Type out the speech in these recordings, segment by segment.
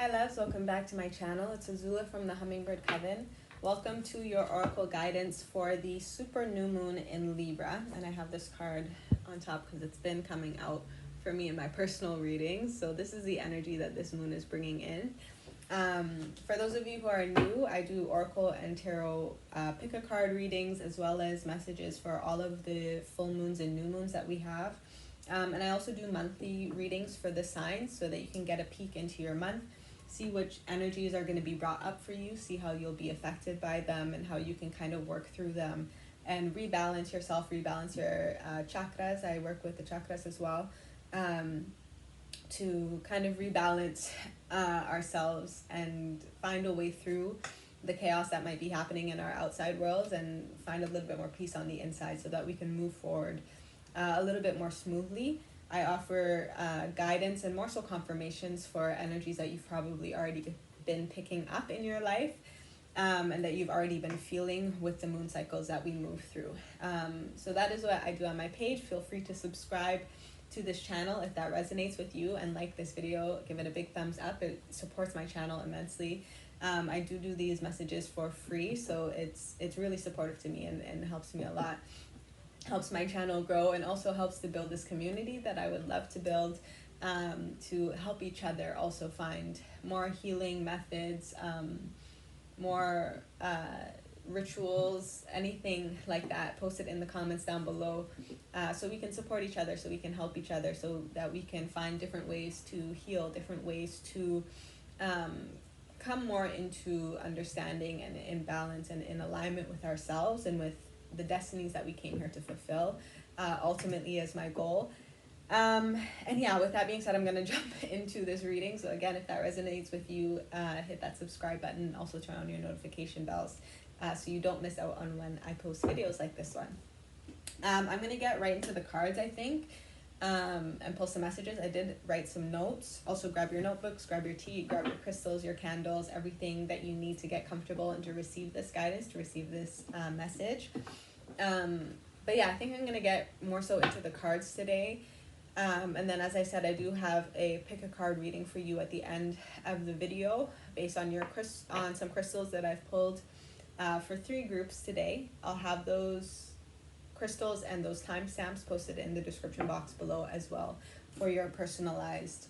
Hi loves, welcome back to my channel. It's Azula from the HummingBirdCoven. Welcome to your oracle guidance for the super new moon in Libra. And I have this card on top because it's been coming out for me in my personal readings. So this is the energy that this moon is bringing in. For those of you who are new, I do oracle and tarot pick a card readings, as well as messages for all of the full moons and new moons that we have. And I also do monthly readings for the signs so that you can get a peek into your month, see which energies are going to be brought up for you, see how you'll be affected by them, and how you can kind of work through them and rebalance yourself, rebalance your chakras. I work with the chakras as well, to kind of rebalance ourselves and find a way through the chaos that might be happening in our outside worlds and find a little bit more peace on the inside so that we can move forward a little bit more smoothly. I offer guidance and more so confirmations for energies that you've probably already been picking up in your life, and that you've already been feeling with the moon cycles that we move through. So that is what I do on my page. Feel free to subscribe to this channel if that resonates with you, and like this video, give it a big thumbs up. It supports my channel immensely. I do these messages for free, so it's really supportive to me and helps me a lot. Helps my channel grow and also helps to build this community that I would love to build, to help each other also find more healing methods, more rituals, anything like that. Post it in the comments down below, so we can support each other, so we can help each other, so that we can find different ways to heal, different ways to come more into understanding and in balance and in alignment with ourselves and with the destinies that we came here to fulfill, ultimately is my goal. And yeah, with that being said, I'm going to jump into this reading. So again, if that resonates with you, hit that subscribe button. Also turn on your notification bells so you don't miss out on when I post videos like this one. I'm going to get right into the cards, I think, and post some messages. I did write some notes. Also grab your notebooks, grab your tea, grab your crystals, your candles, everything that you need to get comfortable and to receive this guidance, to receive this message. But yeah, I think I'm going to get more so into the cards today. And then, as I said, I do have a pick a card reading for you at the end of the video based on on some crystals that I've pulled for 3 groups today. I'll have those crystals and those timestamps posted in the description box below as well for your personalized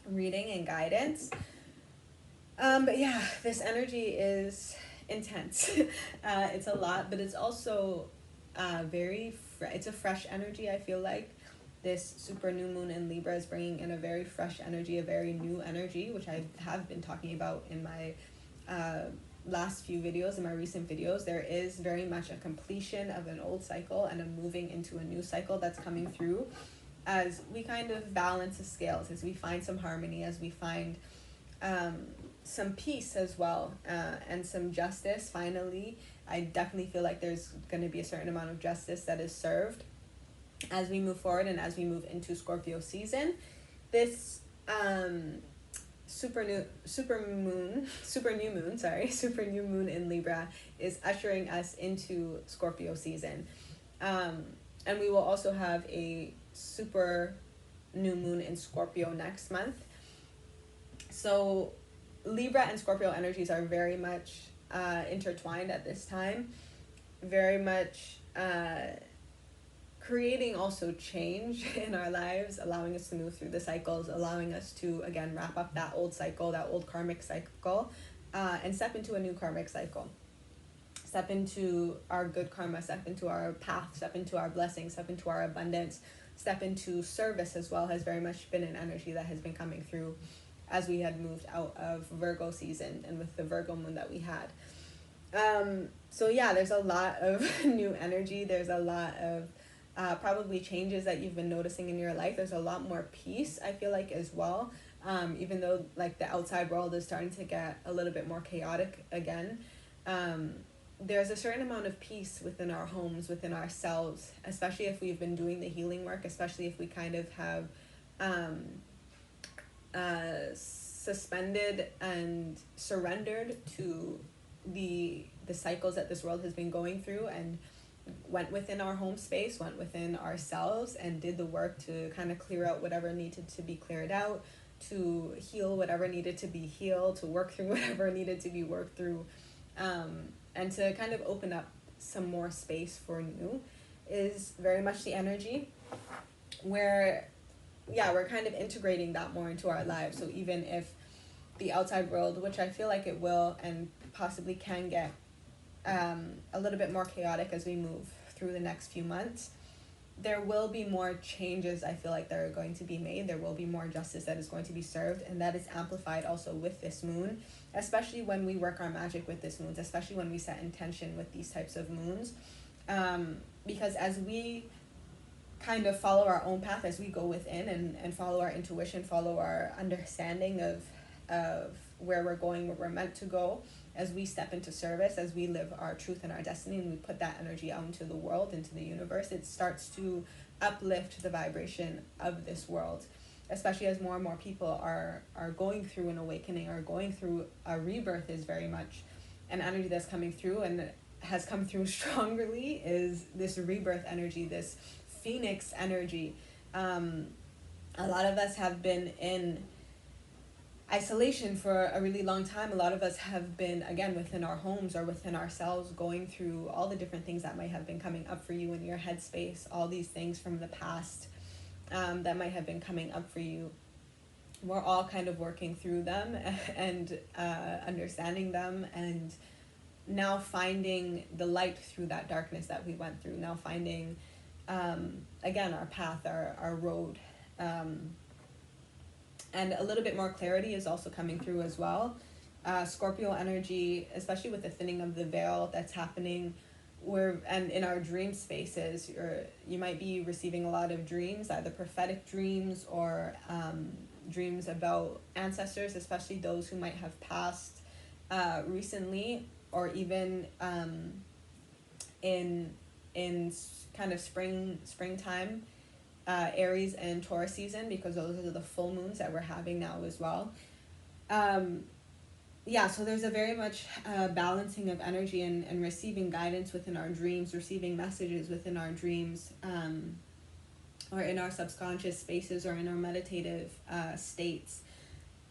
reading and guidance. But yeah, this energy is intense. It's a lot, but it's also it's a fresh energy. I feel like this super new moon in Libra is bringing in a very fresh energy, a very new energy, which I have been talking about in my last few videos, in my recent videos. There is very much a completion of an old cycle and a moving into a new cycle that's coming through as we kind of balance the scales, as we find some harmony, as we find some peace as well, and some justice. Finally, I definitely feel like there's going to be a certain amount of justice that is served as we move forward and as we move into Scorpio season. This super new moon in Libra is ushering us into Scorpio season, and we will also have a super new moon in Scorpio next month. So Libra and Scorpio energies are very much intertwined at this time, very much creating also change in our lives, allowing us to move through the cycles, allowing us to, again, wrap up that old cycle, that old karmic cycle, and step into a new karmic cycle. Step into our good karma, step into our path, step into our blessings, step into our abundance, step into service as well, has very much been an energy that has been coming through as we had moved out of Virgo season and with the Virgo moon that we had. So yeah, there's a lot of new energy. There's a lot of probably changes that you've been noticing in your life. There's a lot more peace, I feel like, as well. Even though like the outside world is starting to get a little bit more chaotic again, there's a certain amount of peace within our homes, within ourselves, especially if we've been doing the healing work, especially if we kind of have suspended and surrendered to the cycles that this world has been going through, and went within our home space, went within ourselves, and did the work to kind of clear out whatever needed to be cleared out, to heal whatever needed to be healed, to work through whatever needed to be worked through, and to kind of open up some more space for new is very much the energy where, yeah, we're kind of integrating that more into our lives. So even if the outside world, which I feel like it will and possibly can get a little bit more chaotic as we move through the next few months, there will be more changes, I feel like, that are going to be made. There will be more justice that is going to be served, and that is amplified also with this moon, especially when we work our magic with this moon, especially when we set intention with these types of moons. Because as we kind of follow our own path, as we go within and follow our intuition, follow our understanding of where we're going, where we're meant to go, as we step into service, as we live our truth and our destiny, and we put that energy out into the world, into the universe, it starts to uplift the vibration of this world, especially as more and more people are going through an awakening, or going through a rebirth. Is very much an energy that's coming through and has come through strongly, is this rebirth energy, this phoenix energy. A lot of us have been in isolation for a really long time. A lot of us have been, again, within our homes or within ourselves, going through all the different things that might have been coming up for you in your headspace, all these things from the past that might have been coming up for you. We're all kind of working through them and understanding them, and now finding the light through that darkness that we went through, now finding again our path, our road, and a little bit more clarity is also coming through as well. Scorpio energy, especially with the thinning of the veil that's happening, and in our dream spaces, you might be receiving a lot of dreams, either prophetic dreams or dreams about ancestors, especially those who might have passed recently, or even in kind of springtime, Aries and Taurus season, because those are the full moons that we're having now as well. So there's a very much balancing of energy and receiving guidance within our dreams, receiving messages within our dreams, or in our subconscious spaces, or in our meditative states.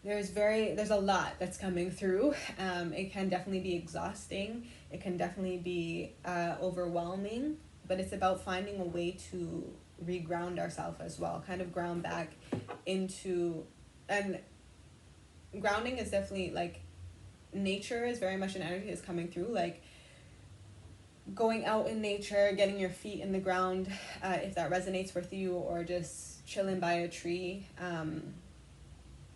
There's a lot that's coming through. It can definitely be exhausting. It can definitely be overwhelming, but it's about finding a way to reground ourselves as well, kind of ground back into, and grounding is definitely like, nature is very much an energy that's coming through, like going out in nature, getting your feet in the ground, if that resonates with you, or just chilling by a tree,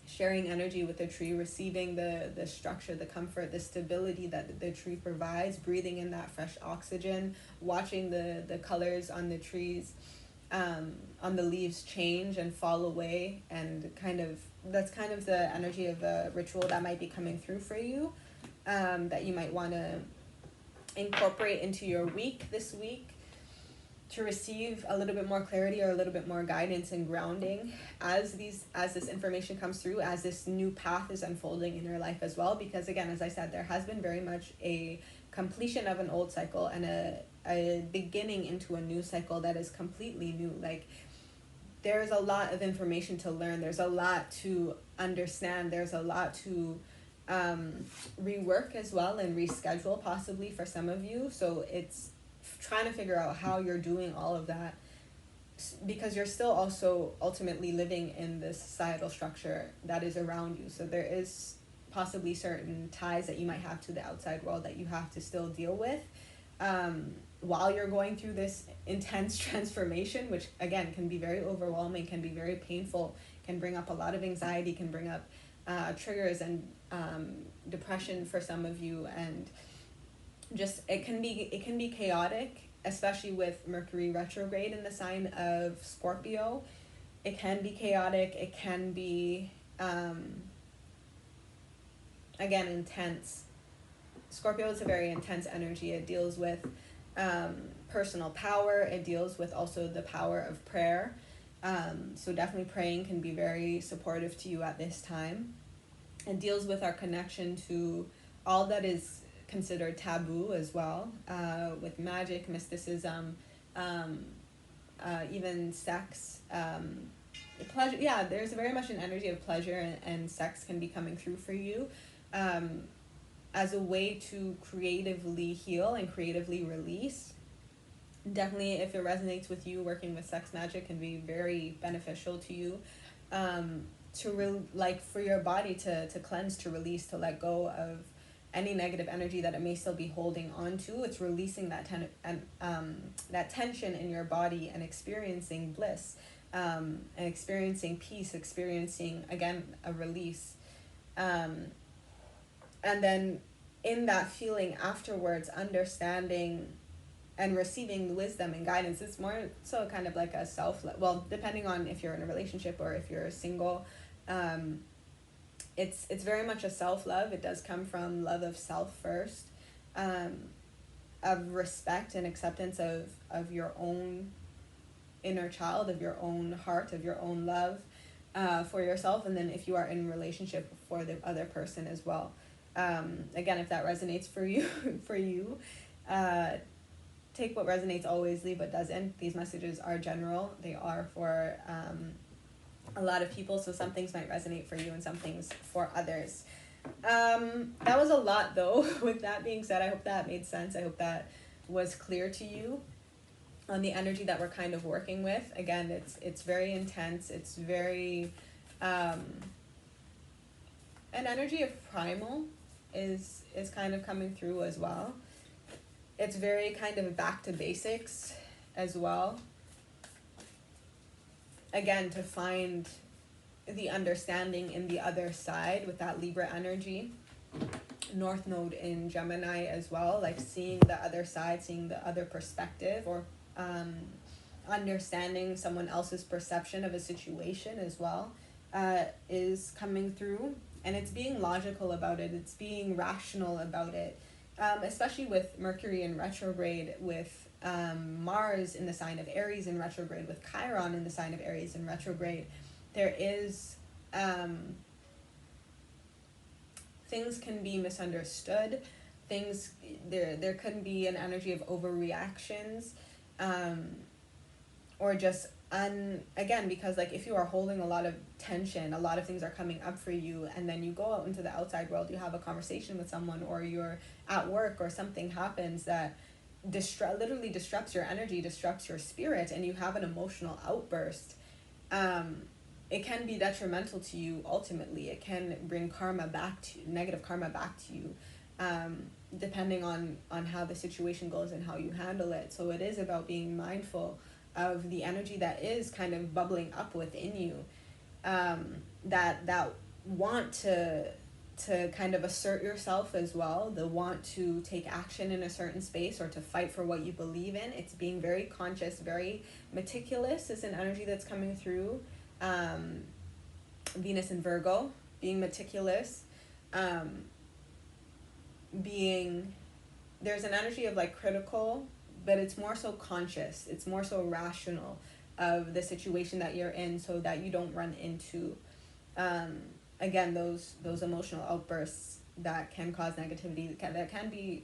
sharing energy with the tree, receiving the structure, the comfort, the stability that the tree provides, breathing in that fresh oxygen, watching the colors on the trees, on the leaves change and fall away, and that's kind of the energy of a ritual that might be coming through for you, that you might want to incorporate into your week this week, to receive a little bit more clarity or a little bit more guidance and grounding as this information comes through, as this new path is unfolding in your life as well. Because again, as I said, there has been very much a completion of an old cycle and a beginning into a new cycle that is completely new. Like, there's a lot of information to learn, there's a lot to understand, there's a lot to rework as well, and reschedule possibly for some of you. So it's trying to figure out how you're doing all of that, because you're still also ultimately living in this societal structure that is around you. So there is possibly certain ties that you might have to the outside world that you have to still deal with, while you're going through this intense transformation, which again can be very overwhelming, can be very painful, can bring up a lot of anxiety, can bring up triggers and depression for some of you, and just it can be chaotic, especially with Mercury retrograde in the sign of Scorpio. It can be chaotic. It can be again intense. Scorpio is a very intense energy. It deals with personal power. It deals with also the power of prayer. So definitely praying can be very supportive to you at this time. It deals with our connection to all that is considered taboo as well, with magic, mysticism, even sex, pleasure, yeah, there's very much an energy of pleasure, and sex can be coming through for you as a way to creatively heal and creatively release. Definitely, if it resonates with you, working with sex magic can be very beneficial to you, like for your body to cleanse, to release, to let go of any negative energy that it may still be holding on to. It's releasing that tension in your body and experiencing bliss, and experiencing peace, experiencing, again, a release. And then in that feeling afterwards, understanding and receiving wisdom and guidance. It's more so kind of like a well, depending on if you're in a relationship or if you're single, it's very much a self-love. It does come from love of self first, of respect and acceptance of your own inner child, of your own heart, of your own love for yourself, and then if you are in a relationship, for the other person as well. Again, if that resonates for you, take what resonates, always leave what doesn't. These messages are general. They are for a lot of people, so some things might resonate for you and some things for others. That was a lot, though. With that being said, I hope that made sense. I hope that was clear to you on the energy that we're kind of working with. Again, it's very intense. It's very an energy of primal is kind of coming through as well. It's very kind of back to basics as well. Again, to find the understanding in the other side with that Libra energy. North Node in Gemini as well, like seeing the other side, seeing the other perspective, or understanding someone else's perception of a situation as well, is coming through. And it's being logical about it. It's being rational about it. Especially with Mercury in retrograde, with Mars in the sign of Aries in retrograde, with Chiron in the sign of Aries in retrograde, there is things can be misunderstood. There could be an energy of overreactions, or just again, because like if you are holding a lot of tension, a lot of things are coming up for you, and then you go out into the outside world, you have a conversation with someone, or you're at work, or something happens that literally disrupts your energy, disrupts your spirit, and you have an emotional outburst. It can be detrimental to you. Ultimately, it can bring negative karma back to you, depending on how the situation goes and how you handle it. So it is about being mindful of the energy that is kind of bubbling up within you, that want to kind of assert yourself as well, the want to take action in a certain space or to fight for what you believe in. It's being very conscious, very meticulous is an energy that's coming through. Venus in Virgo, being meticulous, there's an energy of like critical, but it's more so conscious, it's more so rational of the situation that you're in, so that you don't run into again those emotional outbursts that can cause negativity, that can be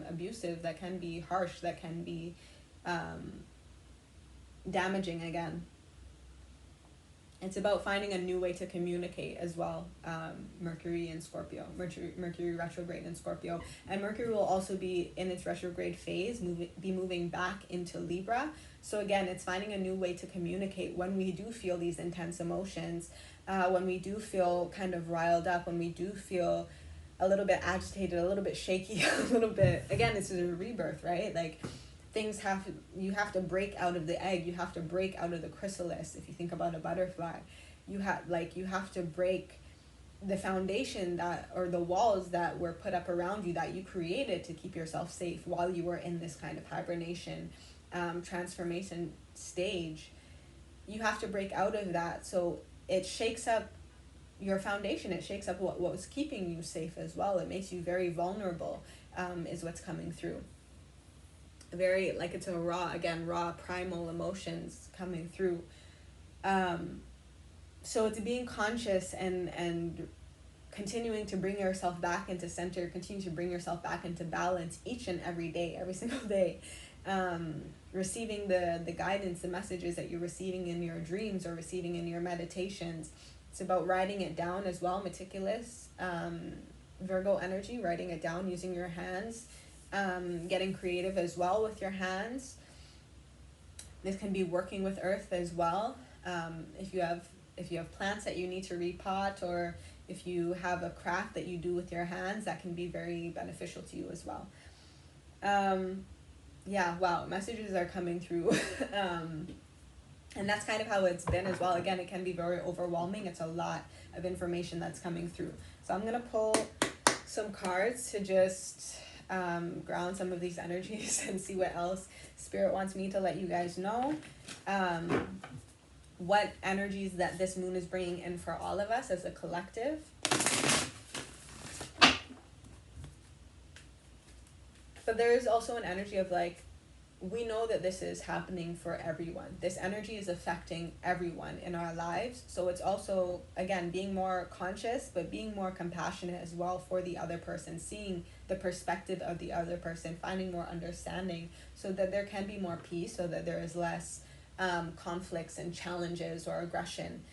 abusive, that can be harsh, that can be damaging. Again, it's about finding a new way to communicate as well. Mercury in Scorpio, Mercury retrograde in Scorpio, and Mercury will also be in its retrograde phase, moving back into Libra. So again, it's finding a new way to communicate when we do feel these intense emotions, when we do feel kind of riled up, when we do feel a little bit agitated, a little bit shaky, a little bit, again, this is a rebirth, right? Like you have to break out of the egg, you have to break out of the chrysalis. If you think about a butterfly, you have to break the foundation or the walls that were put up around you, that you created to keep yourself safe while you were in this kind of hibernation, transformation stage. You have to break out of that, so it shakes up your foundation, it shakes up what was keeping you safe as well. It makes you very vulnerable, is what's coming through. Very, like, it's a raw primal emotions coming through. So it's being conscious and continuing to bring yourself back into center, continue to bring yourself back into balance each and every day, every single day. receiving the guidance, the messages that you're receiving in your dreams or receiving in your meditations. It's about writing it down as well, meticulous Virgo energy, writing it down using your hands, getting creative as well with your hands. This can be working with earth as well. If you have plants that you need to repot, or if you have a craft that you do with your hands, that can be very beneficial to you as well. Yeah, wow, messages are coming through. And that's kind of how it's been as well. Again, it can be very overwhelming. It's a lot of information that's coming through. So I'm going to pull some cards to just ground some of these energies and see what else Spirit wants me to let you guys know. What energies that this moon is bringing in for all of us as a collective. But there is also an energy of like, we know that this is happening for everyone. This energy is affecting everyone in our lives. So it's also, again, being more conscious, but being more compassionate as well for the other person, seeing the perspective of the other person, finding more understanding so that there can be more peace, so that there is less conflicts and challenges or aggression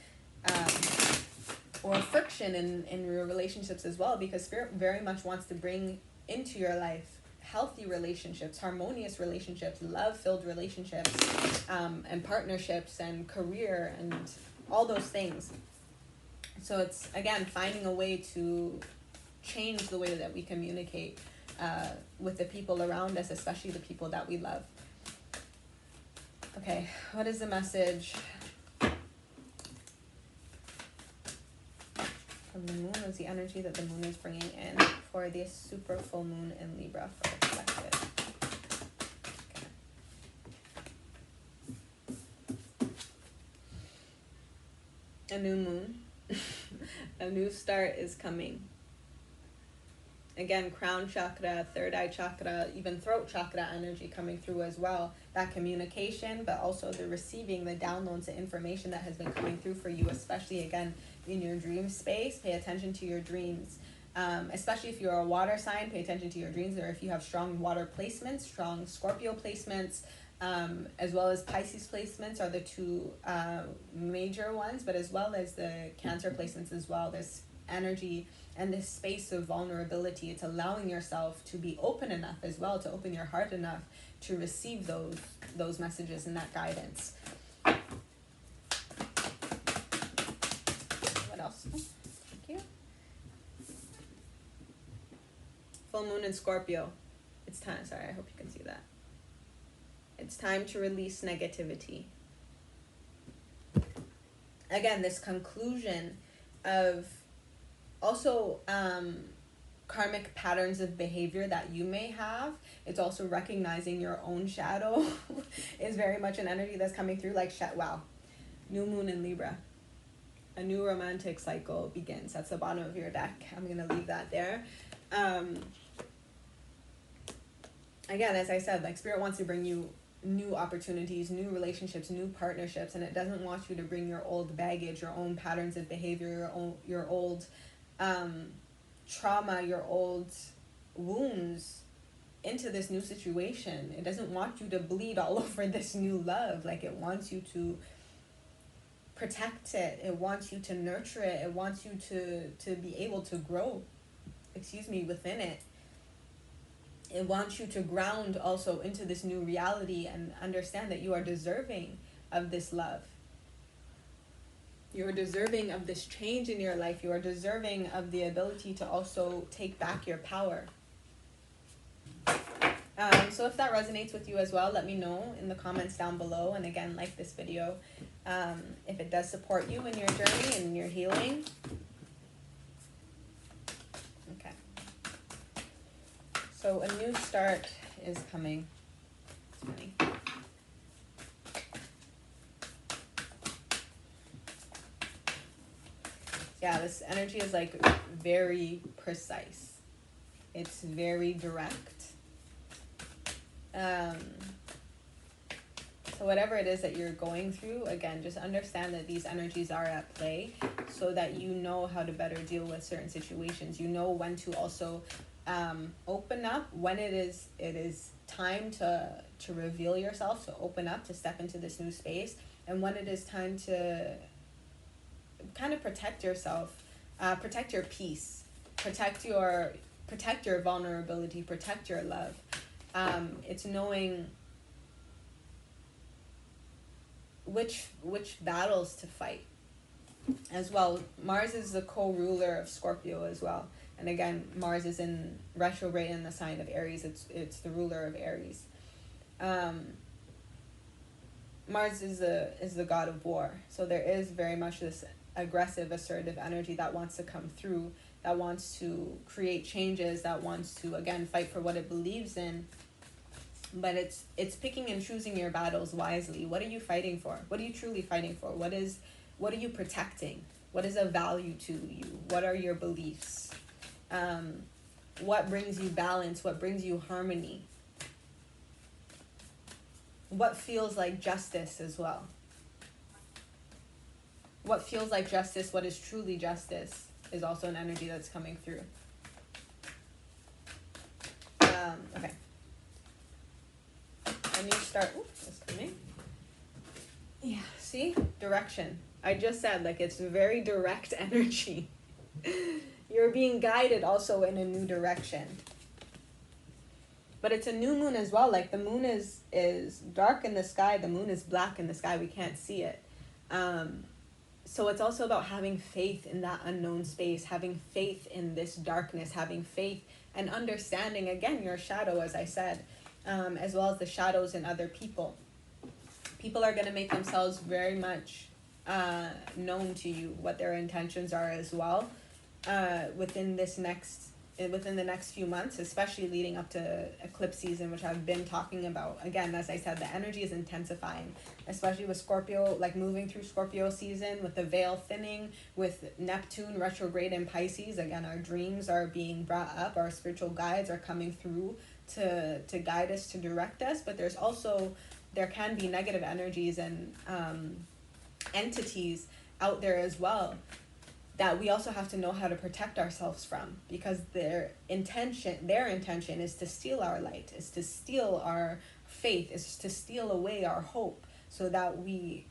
or friction in your relationships as well, because Spirit very much wants to bring into your life healthy relationships, harmonious relationships, love-filled relationships, and partnerships and career and all those things. So it's, again, finding a way to change the way that we communicate with the people around us, especially the people that we love. Okay, what is the message from the moon? What's the energy that the moon is bringing in for this super full moon in Libra for the collective? Okay. A new moon. A new start is coming. Again, crown chakra, third eye chakra, even throat chakra energy coming through as well. That communication, but also the receiving, the downloads, the information that has been coming through for you, especially, again, in your dream space. Pay attention to your dreams. Especially if you're a water sign, pay attention to your dreams, or if you have strong water placements, strong Scorpio placements, as well as Pisces placements are the two major ones, but as well as the Cancer placements as well. This energy and this space of vulnerability, it's allowing yourself to be open enough as well, to open your heart enough to receive those messages and that guidance. What else? Oh, thank you. Full moon in Scorpio. It's time, sorry, I hope you can see that. It's time to release negativity. Again, this conclusion of also karmic patterns of behavior that you may have. It's also recognizing your own shadow is very much an energy that's coming through. Like, wow, new moon in Libra. A new romantic cycle begins. That's the bottom of your deck. I'm going to leave that there. Again, as I said, like, Spirit wants to bring you new opportunities, new relationships, new partnerships, and it doesn't want you to bring your old baggage, your own patterns of behavior, your old trauma, your old wounds into this new situation. It doesn't want you to bleed all over this new love. Like, it wants you to protect it. It wants you to nurture it. It wants you to be able to grow, within it. It wants you to ground also into this new reality and understand that you are deserving of this love. You are deserving of this change in your life. You are deserving of the ability to also take back your power. So if that resonates with you as well, let me know in the comments down below. And again, like this video if it does support you in your journey and your healing. Okay. So a new start is coming. It's funny. Yeah, this energy is like very precise. It's very direct. So whatever it is that you're going through, again, just understand that these energies are at play so that you know how to better deal with certain situations. You know when to also open up, when it is time to reveal yourself, to open up, to step into this new space, and when it is time to kind of protect yourself, protect your peace, protect your vulnerability, protect your love. It's knowing which battles to fight as well. Mars is the co-ruler of Scorpio as well, and again, Mars is in retrograde in the sign of Aries. It's the ruler of Aries. Mars is the god of war, so there is very much this aggressive, assertive energy that wants to come through, that wants to create changes, that wants to, again, fight for what it believes in. But it's picking and choosing your battles wisely. What are you fighting for? What are you truly fighting for? What are you protecting? What is of value to you? What are your beliefs? What brings you balance? What brings you harmony? What feels like justice as well? What feels like justice, what is truly justice, is also an energy that's coming through. Okay. And you start, it's coming. Yeah, see? Direction. I just said, like, it's very direct energy. You're being guided also in a new direction. But it's a new moon as well. Like, the moon is dark in the sky. The moon is black in the sky. We can't see it. So it's also about having faith in that unknown space, having faith in this darkness, having faith and understanding, again, your shadow, as I said, as well as the shadows in other people. People are going to make themselves very much known to you, what their intentions are as well, within the next few months, especially leading up to eclipse season, which I've been talking about. Again, as I said, the energy is intensifying, especially with Scorpio, like moving through Scorpio season, with the veil thinning, with Neptune retrograde in Pisces. Again, our dreams are being brought up, our spiritual guides are coming through to guide us, to direct us, but there can be negative energies and entities out there as well that we also have to know how to protect ourselves from, because their intention is to steal our light, is to steal our faith, is to steal away our hope, so that we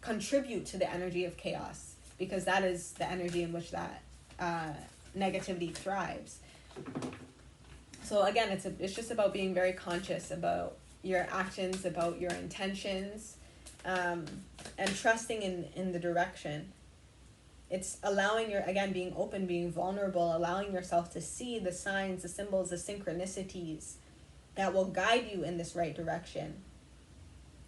contribute to the energy of chaos, because that is the energy in which that negativity thrives. So again, it's just about being very conscious about your actions, about your intentions, and trusting in the direction. It's allowing being open, being vulnerable, allowing yourself to see the signs, the symbols, the synchronicities that will guide you in this right direction.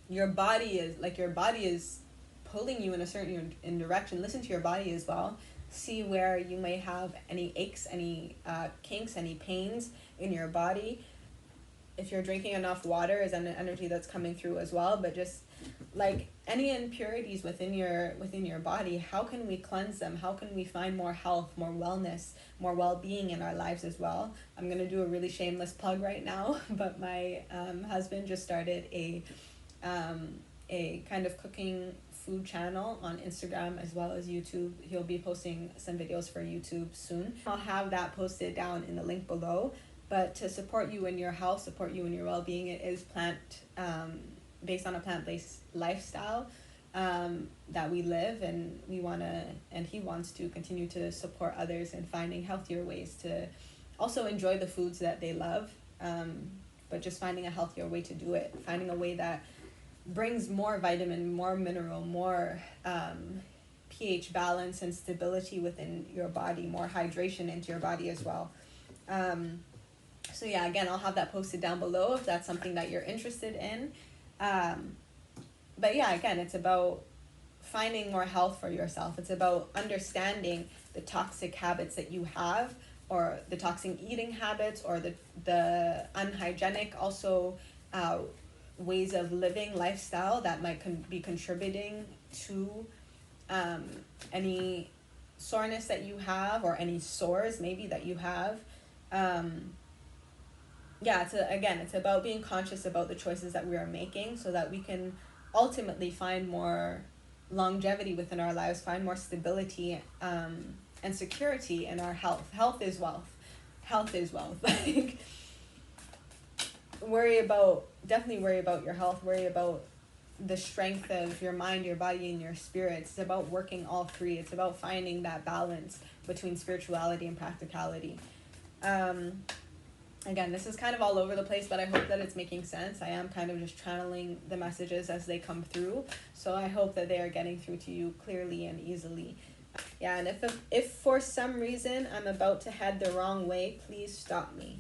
Your body is pulling you in a certain direction. Listen to your body as well. See where you may have any aches, any kinks, any pains in your body. If you're drinking enough water is an energy that's coming through as well. But just like any impurities within your body, how can we cleanse them? How can we find more health, more wellness, more well-being in our lives as well? I'm going to do a really shameless plug right now, but my husband just started a kind of cooking food channel on Instagram as well as YouTube. He'll be posting some videos for YouTube soon. I'll have that posted down in the link below. But to support you in your health, support you in your well-being, it is based on a plant-based lifestyle that we live, and he wants to continue to support others in finding healthier ways to also enjoy the foods that they love, but just finding a healthier way to do it, finding a way that brings more vitamin, more mineral, more pH balance and stability within your body, more hydration into your body as well. So yeah, again, I'll have that posted down below if that's something that you're interested in. But yeah, again, it's about finding more health for yourself. It's about understanding the toxic habits that you have, or the toxic eating habits, or the unhygienic also ways of living, lifestyle that might be contributing to any soreness that you have, or any sores maybe that you have. It's about being conscious about the choices that we are making, so that we can ultimately find more longevity within our lives, find more stability and security in our health. Health is wealth. Health is wealth. Like, definitely worry about your health, worry about the strength of your mind, your body, and your spirit. It's about working all three. It's about finding that balance between spirituality and practicality. Again, this is kind of all over the place, but I hope that it's making sense. I am kind of just channeling the messages as they come through, so I hope that they are getting through to you clearly and easily. Yeah, and if for some reason I'm about to head the wrong way, please stop me.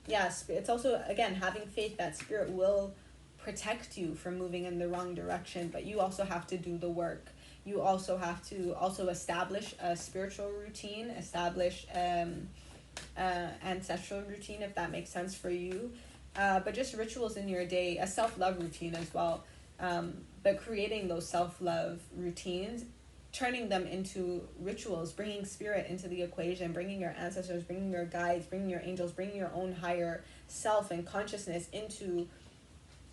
Yes, it's also, again, having faith that spirit will protect you from moving in the wrong direction, but you also have to do the work. You also have to establish a spiritual routine, establish ancestral routine, if that makes sense for you, but just rituals in your day, a self-love routine as well, but creating those self-love routines, turning them into rituals, bringing spirit into the equation, bringing your ancestors, bringing your guides, bringing your angels, bringing your own higher self and consciousness into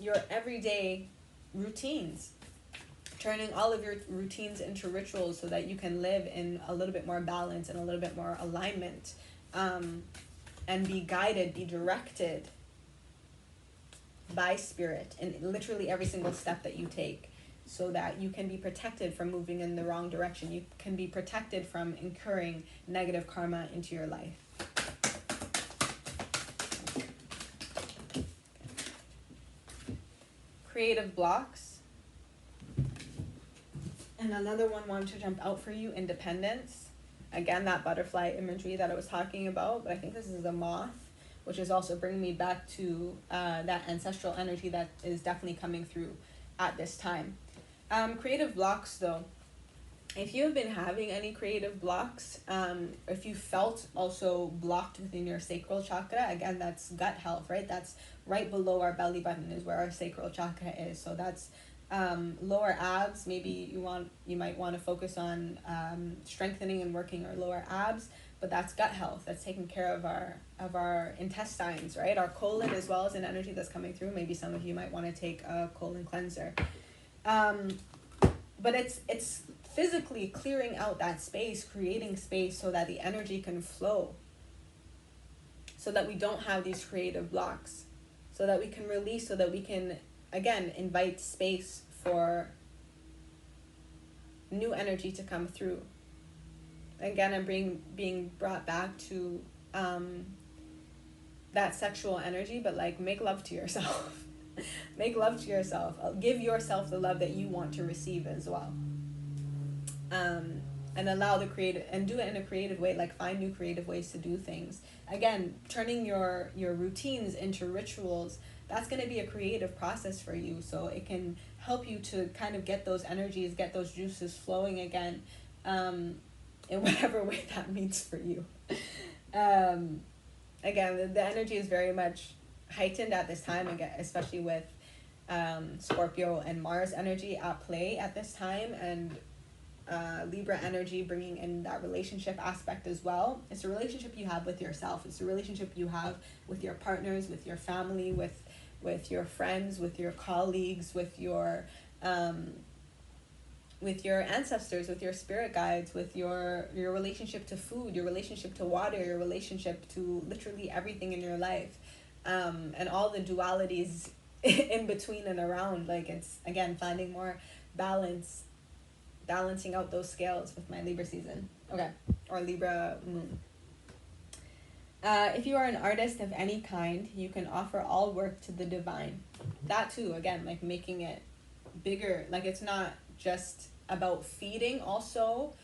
your everyday routines, turning all of your routines into rituals so that you can live in a little bit more balance and a little bit more alignment, and be guided, be directed by spirit in literally every single step that you take, so that you can be protected from moving in the wrong direction. You can be protected from incurring negative karma into your life. Creative blocks. And another one wanted to jump out for you, independence. Again, that butterfly imagery that I was talking about, but I think this is a moth, which is also bringing me back to that ancestral energy that is definitely coming through at this time. Creative blocks, though. If you've been having any creative blocks, if you felt also blocked within your sacral chakra, again, that's gut health, right? That's right below our belly button is where our sacral chakra is. So that's lower abs. Maybe you might want to focus on strengthening and working our lower abs, but that's gut health. That's taking care of our intestines, right? Our colon as well as an energy that's coming through. Maybe some of you might want to take a colon cleanser. But it's physically clearing out that space, creating space so that the energy can flow, so that we don't have these creative blocks, so that we can release, so that we can, again, invite space for new energy to come through. Again, I'm being brought back to that sexual energy, but like, make love to yourself. Make love to yourself. Give yourself the love that you want to receive as well. And allow the creative, and do it in a creative way, like find new creative ways to do things. Again, turning your routines into rituals, that's going to be a creative process for you. So it can help you to kind of get those energies, get those juices flowing again, in whatever way that means for you. Again, the energy is very much heightened at this time, again, especially with Scorpio and Mars energy at play at this time, and Libra energy bringing in that relationship aspect as well. It's a relationship you have with yourself. It's a relationship you have with your partners, with your family, with your friends, with your colleagues, with your ancestors, with your spirit guides, with your relationship to food, your relationship to water, your relationship to literally everything in your life, and all the dualities in between and around. Like, it's, again, finding more balance, balancing out those scales with my Libra season. Okay, or Libra moon. If you are an artist of any kind, you can offer all work to the divine. That too, again, like making it bigger. Like, it's not just about feeding also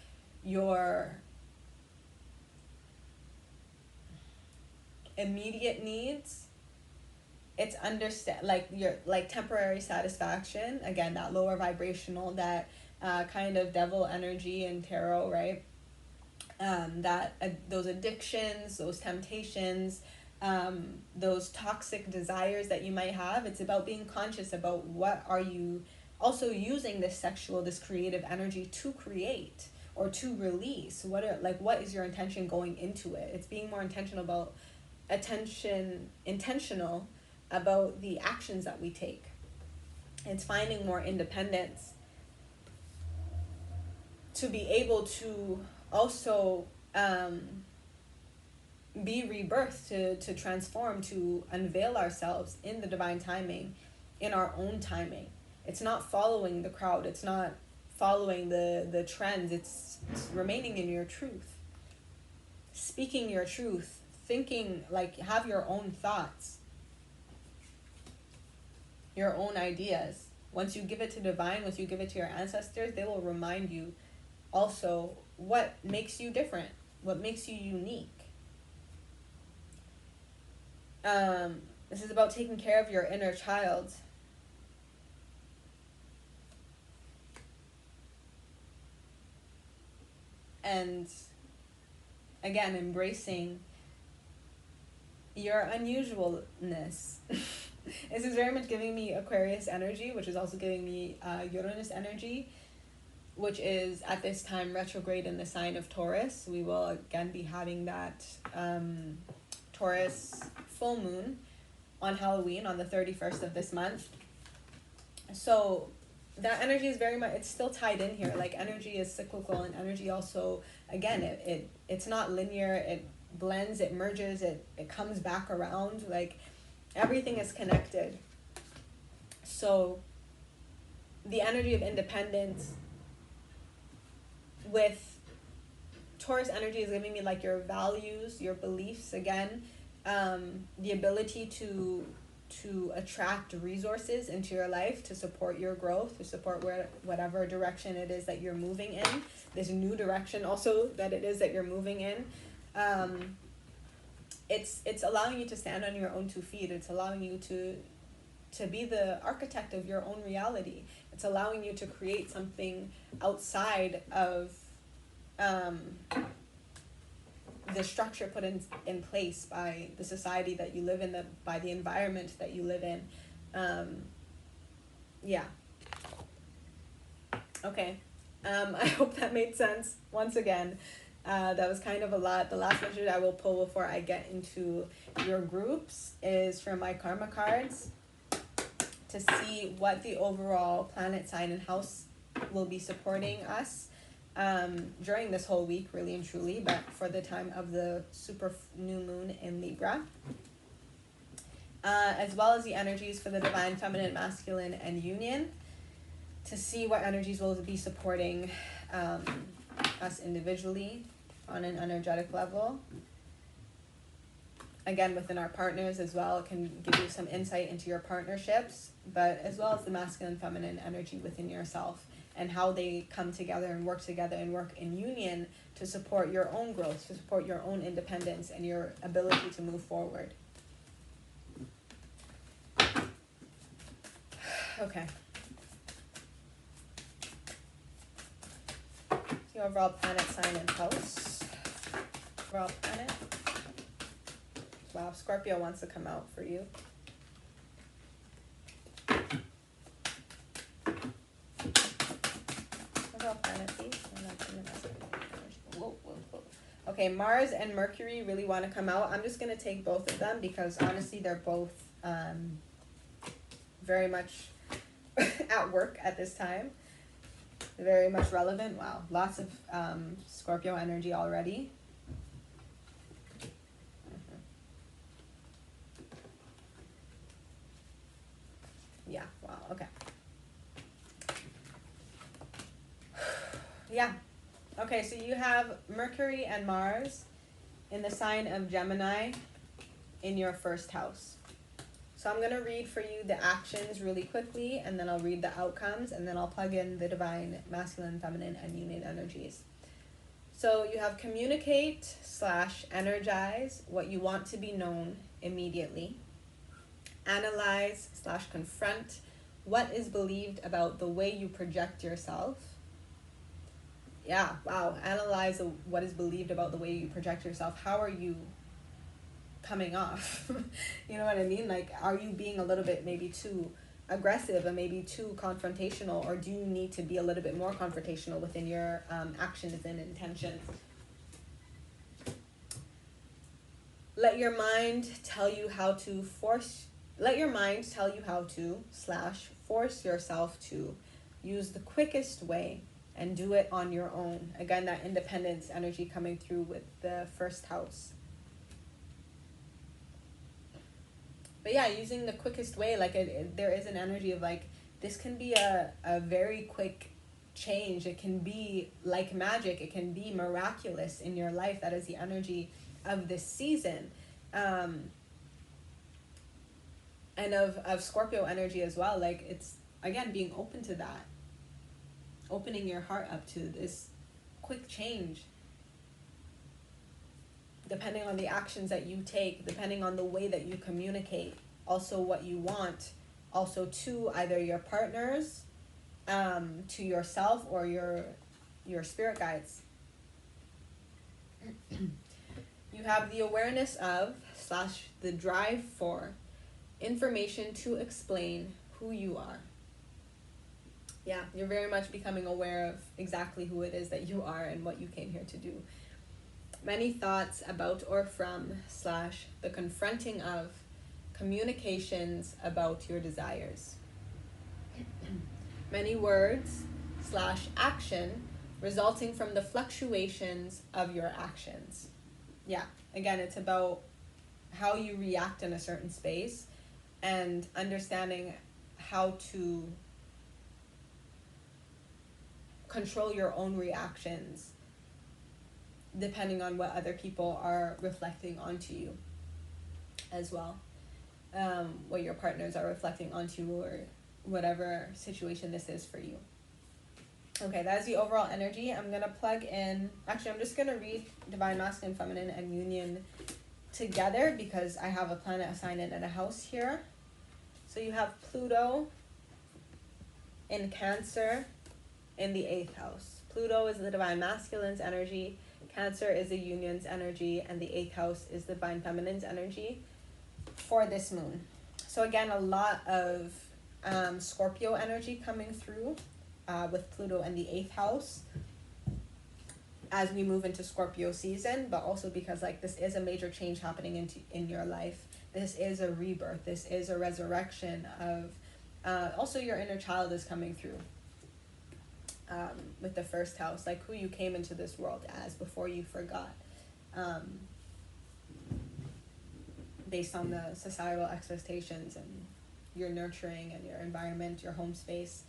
your immediate needs. It's like your temporary satisfaction, again, that lower vibrational, that kind of devil energy in tarot, right? Those addictions, those temptations, those toxic desires that you might have. It's about being conscious about what are you also using this creative energy to create or to release. What is your intention going into it? It's being more intentional about the actions that we take. It's finding more independence to be able to also be rebirthed, to transform, to unveil ourselves in the divine timing, in our own timing. It's not following the crowd. It's not following the trends. It's remaining in your truth, speaking your truth, thinking, like, have your own thoughts, your own ideas. Once you give it to divine, once you give it to your ancestors, they will remind you also what makes you different, what makes you unique. This is about taking care of your inner child. And again, embracing your unusualness. This is very much giving me Aquarius energy, which is also giving me Uranus energy, which is at this time retrograde in the sign of Taurus. We will again be having that Taurus full moon on Halloween on the 31st of this month. So that energy is very much, it's still tied in here. Like, energy is cyclical, and energy also, again, it's not linear. It blends, it merges, it comes back around. Like, everything is connected. So the energy of independence with Taurus energy is giving me like your values, your beliefs, again, the ability to attract resources into your life to support your growth, to support whatever direction it is that you're moving in, this new direction also that it is that you're moving in. It's allowing you to stand on your own 2 feet. It's allowing you to be the architect of your own reality. It's allowing you to create something outside of the structure put in place by the society that you live in, by the environment that you live in. Yeah. Okay. I hope that made sense. Once again, that was kind of a lot. The last message I will pull before I get into your groups is from my karma cards to see what the overall planet, sign, and house will be supporting us during this whole week, really and truly, but for the time of the super new moon in Libra, as well as the energies for the divine feminine, masculine, and union, to see what energies will be supporting us individually on an energetic level. Again, within our partners as well, it can give you some insight into your partnerships, but as well as the masculine, feminine energy within yourself, and how they come together and work in union to support your own growth, to support your own independence and your ability to move forward. Okay. The overall planet, sign, and house. Overall planet. Wow, Scorpio wants to come out for you. Overall planet, please. Whoa. Okay, Mars and Mercury really want to come out. I'm just going to take both of them because honestly they're both very much at work at this time. Very much relevant. Wow, lots of Scorpio energy already. Yeah, wow, okay. Yeah, okay, so you have Mercury and Mars in the sign of Gemini in your first house. So I'm going to read for you the actions really quickly, and then I'll read the outcomes, and then I'll plug in the divine, masculine, feminine, and union energies. So you have communicate / energize what you want to be known immediately. Analyze / confront what is believed about the way you project yourself. Yeah, wow. Analyze what is believed about the way you project yourself. How are you coming off? You know what I mean? Like, are you being a little bit maybe too aggressive and maybe too confrontational, or do you need to be a little bit more confrontational within your actions and intentions? Let your mind tell you how to force yourself to use the quickest way and do it on your own. Again, that independence energy coming through with the first house. but yeah, using the quickest way, like there is an energy of like, this can be a very quick change. It can be like magic. It can be miraculous in your life. That is the energy of this season. And of Scorpio energy as well. Like, it's, again, being open to that. Opening your heart up to this quick change. Depending on the actions that you take, depending on the way that you communicate, also what you want, also to either your partners, to yourself, or your spirit guides. You have the awareness of / the drive for information to explain who you are. Yeah, you're very much becoming aware of exactly who it is that you are and what you came here to do. Many thoughts about or from / the confronting of communications about your desires. Many words / action resulting from the fluctuations of your actions. Yeah, again, it's about how you react in a certain space and understanding how to control your own reactions depending on what other people are reflecting onto you as well. What your partners are reflecting onto you, or whatever situation this is for you. Okay, that is the overall energy. I'm going to plug in, actually I'm just going to read Divine Masculine, Feminine, and Union together because I have a planet ascendant and a house here. So you have Pluto in Cancer in the 8th house. Pluto is the Divine Masculine's energy, Cancer is the Union's energy, and the 8th house is the Divine Feminine's energy for this moon. So again, a lot of Scorpio energy coming through with Pluto in the 8th house as we move into Scorpio season, but also because like this is a major change happening in your life. This is a rebirth. This is a resurrection of also your inner child is coming through with the 1st house, like who you came into this world as before you forgot, based on the societal expectations and your nurturing and your environment, your home space,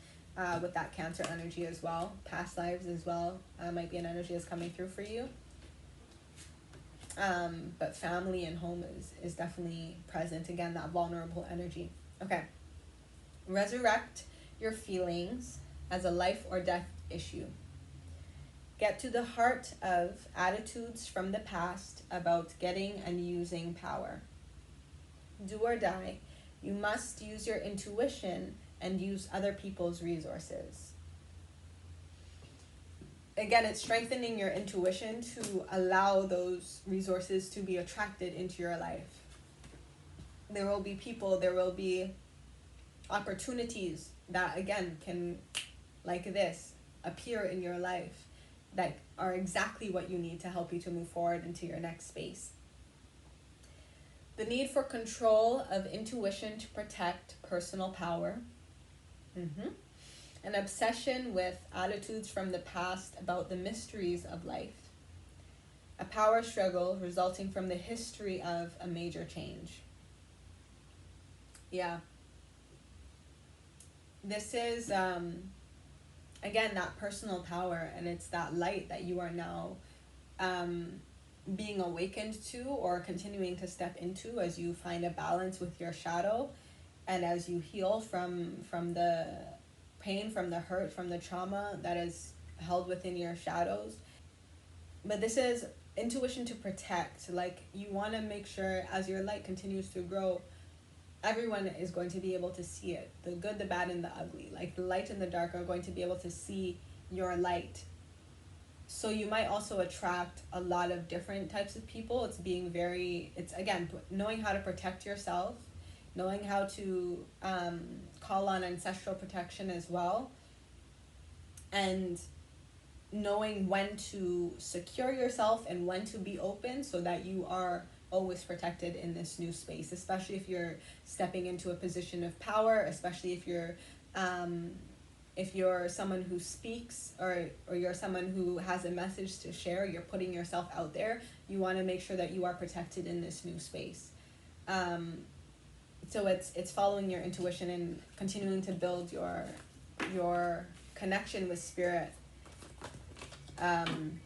with that Cancer energy as well. Past lives as well might be an energy that's coming through for you. But family and home is definitely present. Again, that vulnerable energy. Okay. Resurrect your feelings as a life or death issue. Get to the heart of attitudes from the past about getting and using power. Do or die. You must use your intuition and use other people's resources. Again, it's strengthening your intuition to allow those resources to be attracted into your life. There will be people, there will be opportunities that, again, can, like this, appear in your life that are exactly what you need to help you to move forward into your next space. The need for control of intuition to protect personal power. An obsession with attitudes from the past about the mysteries of life. A power struggle resulting from the history of a major change. Yeah. This is, again, that personal power, and it's that light that you are now being awakened to or continuing to step into as you find a balance with your shadow and as you heal from the pain, from the hurt, from the trauma that is held within your shadows. But this is intuition to protect. Like, you want to make sure as your light continues to grow, everyone is going to be able to see it. The good, the bad, and the ugly. Like, the light and the dark are going to be able to see your light. So you might also attract a lot of different types of people. It's again, knowing how to protect yourself, knowing how to call on ancestral protection as well, and knowing when to secure yourself and when to be open so that you are always protected in this new space, especially if you're stepping into a position of power, especially if you're someone who speaks or you're someone who has a message to share, you're putting yourself out there, you want to make sure that you are protected in this new space. So it's following your intuition and continuing to build your connection with spirit, and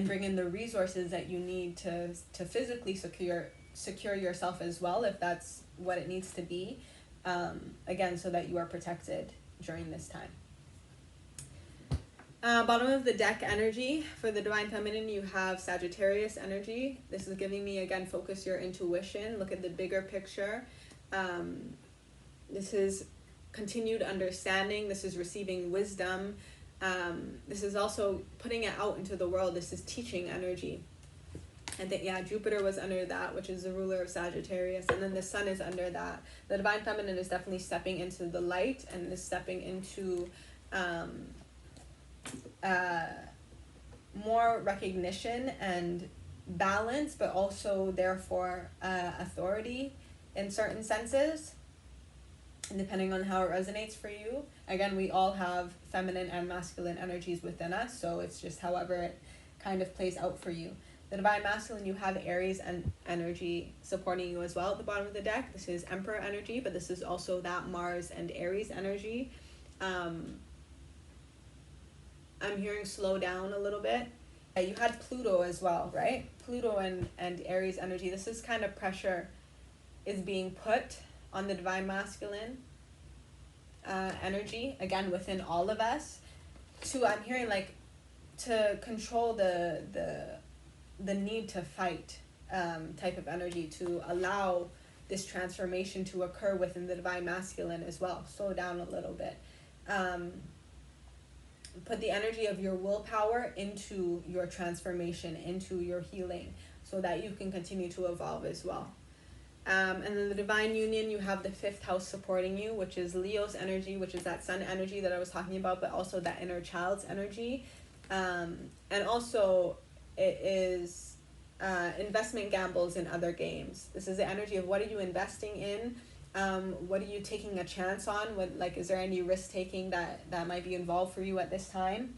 bring in the resources that you need to physically secure yourself as well, if that's what it needs to be, again, so that you are protected during this time. Bottom of the deck energy for the Divine Feminine, you have Sagittarius energy. This is giving me, again, focus your intuition, look at the bigger picture. This is continued understanding. This is receiving wisdom. This is also putting it out into the world. This is teaching energy. And that, yeah, Jupiter was under that, which is the ruler of Sagittarius, and then the sun is under that. The Divine Feminine is definitely stepping into the light and is stepping into more recognition and balance, but also therefore authority in certain senses, and depending on how it resonates for you. Again, we all have feminine and masculine energies within us, so it's just however it kind of plays out for you. The Divine Masculine, you have Aries and energy supporting you as well at the bottom of the deck. This is Emperor energy, but this is also that Mars and Aries energy. I'm hearing slow down a little bit. You had Pluto as well, right? Pluto and Aries energy. This is kind of pressure is being put on the Divine Masculine energy, again, within all of us. I'm hearing like to control the need to fight type of energy, to allow this transformation to occur within the Divine Masculine as well. Slow down a little bit. Put the energy of your willpower into your transformation, into your healing, so that you can continue to evolve as well. And then the Divine Union, you have the 5th house supporting you, which is Leo's energy, which is that sun energy that I was talking about, but also that inner child's energy. And also it is investment gambles in other games. This is the energy of what are you investing in? What are you taking a chance on? Is there any risk taking that might be involved for you at this time?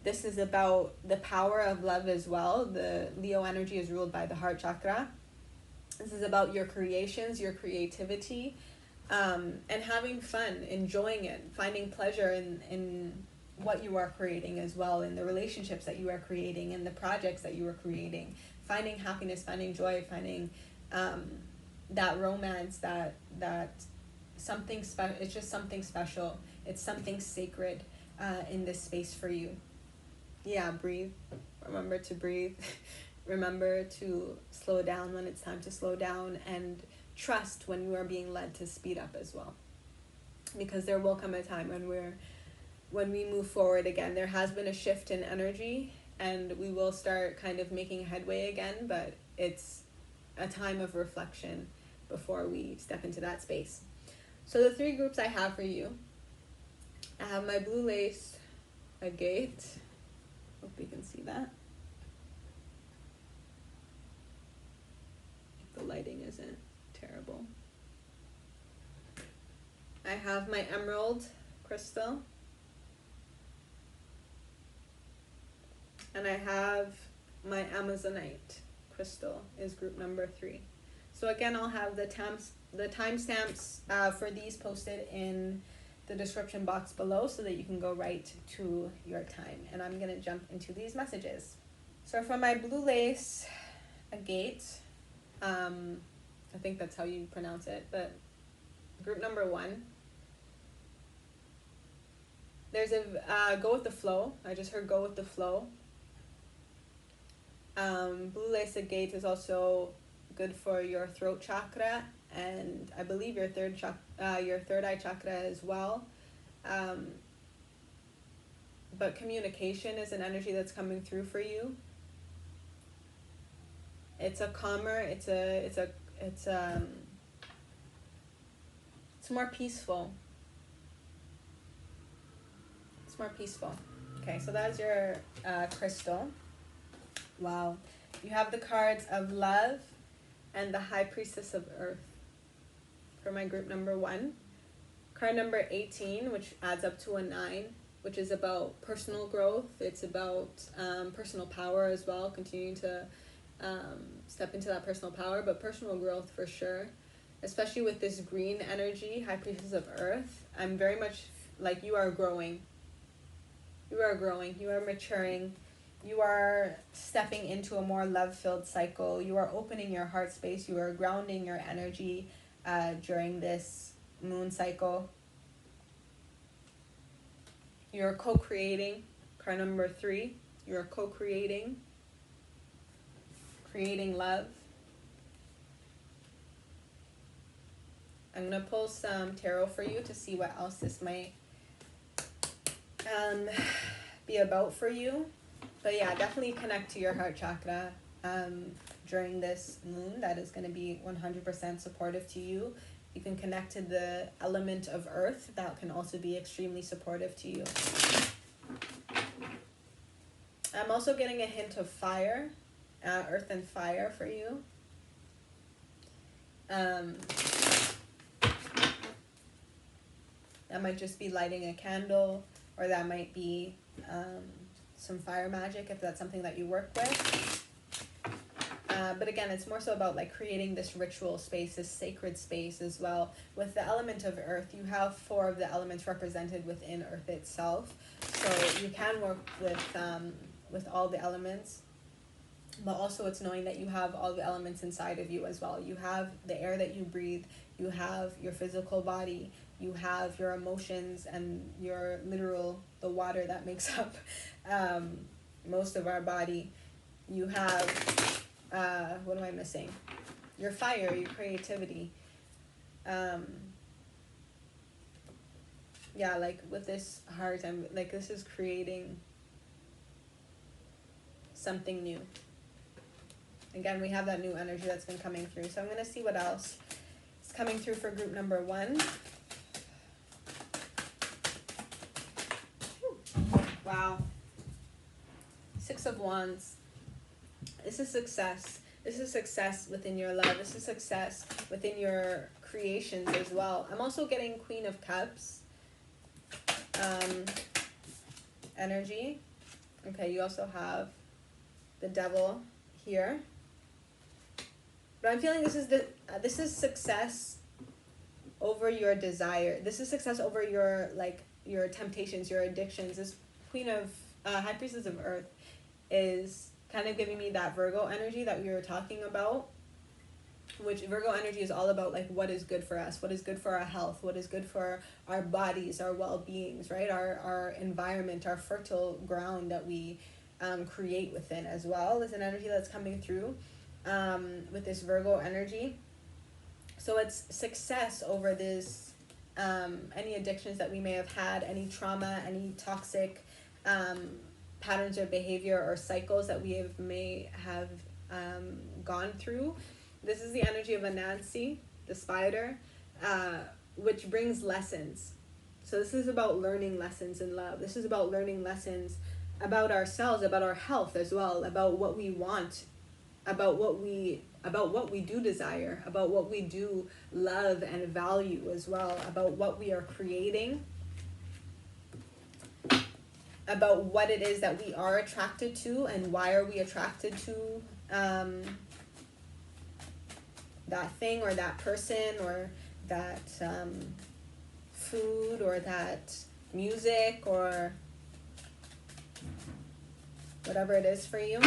This is about the power of love as well. The Leo energy is ruled by the heart chakra. This is about your creations, your creativity, and having fun, enjoying it, finding pleasure in what you are creating as well, in the relationships that you are creating, in the projects that you are creating, finding happiness, finding joy, finding that romance, that something special. It's just something special. It's something sacred in this space for you. Yeah, breathe. Remember to breathe. Remember to slow down when it's time to slow down, and trust when you are being led to speed up as well. Because there will come a time when we move forward again. There has been a shift in energy, and we will start kind of making headway again, but it's a time of reflection before we step into that space. So the 3 groups I have for you, I have my blue lace Agate. Hope you can see that. The lighting isn't terrible. I have my emerald crystal. And I have my Amazonite crystal is group number 3. So again, I'll have the timestamps for these posted in the description box below, so that you can go right to your time. And I'm going to jump into these messages. So for my blue lace Agate, I think that's how you pronounce it, but group number 1, there's a go with the flow. I just heard go with the flow. Blue lace Agate is also good for your throat chakra, and I believe your third eye chakra as well. But communication is an energy that's coming through for you. It's a calmer, it's more peaceful. It's more peaceful. Okay, so that's your crystal. Wow. You have the cards of love and the High Priestess of Earth for my group number 1. Card number 18, which adds up to a 9, which is about personal growth. It's about personal power as well, continuing to step into that personal power, but personal growth for sure. especially with this green energy, High Priestess of Earth. I'm very much like you are growing. You are growing. You are maturing. You are stepping into a more love-filled cycle. You are opening your heart space. You are grounding your energy during this moon cycle. You're co-creating. Card number 3. You're co-creating. Creating love. I'm going to pull some tarot for you to see what else this might be about for you. But yeah, definitely connect to your heart chakra during this moon. That is going to be 100% supportive to you. You can connect to the element of earth. That can also be extremely supportive to you. I'm also getting a hint of fire, earth and fire for you. That might just be lighting a candle, or that might be some fire magic if that's something that you work with. But again, it's more so about like creating this ritual space, this sacred space as well. With the element of earth, you have 4 of the elements represented within earth itself. So you can work with all the elements, but also it's knowing that you have all the elements inside of you as well. You have the air that you breathe, you have your physical body, you have your emotions, and your the water that makes up most of our body. You have, what am I missing? Your fire, your creativity. Yeah, like with this heart, I'm like, this is creating something new. Again, we have that new energy that's been coming through. So I'm going to see what else is coming through for group number 1. Wow. 6 of Wands. This is success. This is success within your love. This is success within your creations as well. I'm also getting Queen of Cups energy. Okay, you also have the Devil here. But I'm feeling this is success over your desire. This is success over your your temptations, your addictions. This Queen of High Priestess of Earth is kind of giving me that Virgo energy that we were talking about, which Virgo energy is all about like what is good for us, what is good for our health, what is good for our bodies, our well-beings, right? Our environment, our fertile ground that we create within as well. There's an energy that's coming through with this Virgo energy. So it's success over this, any addictions that we may have had, any trauma, any toxic patterns or behavior or cycles that we may have gone through. This is the energy of Anansi, the spider, which brings lessons. So this is about learning lessons in love. This is about learning lessons about ourselves, about our health as well, about what we want, about what we do desire, about what we do love and value as well, about what we are creating, about what it is that we are attracted to and why are we attracted to that thing or that person or that food or that music or whatever it is for you.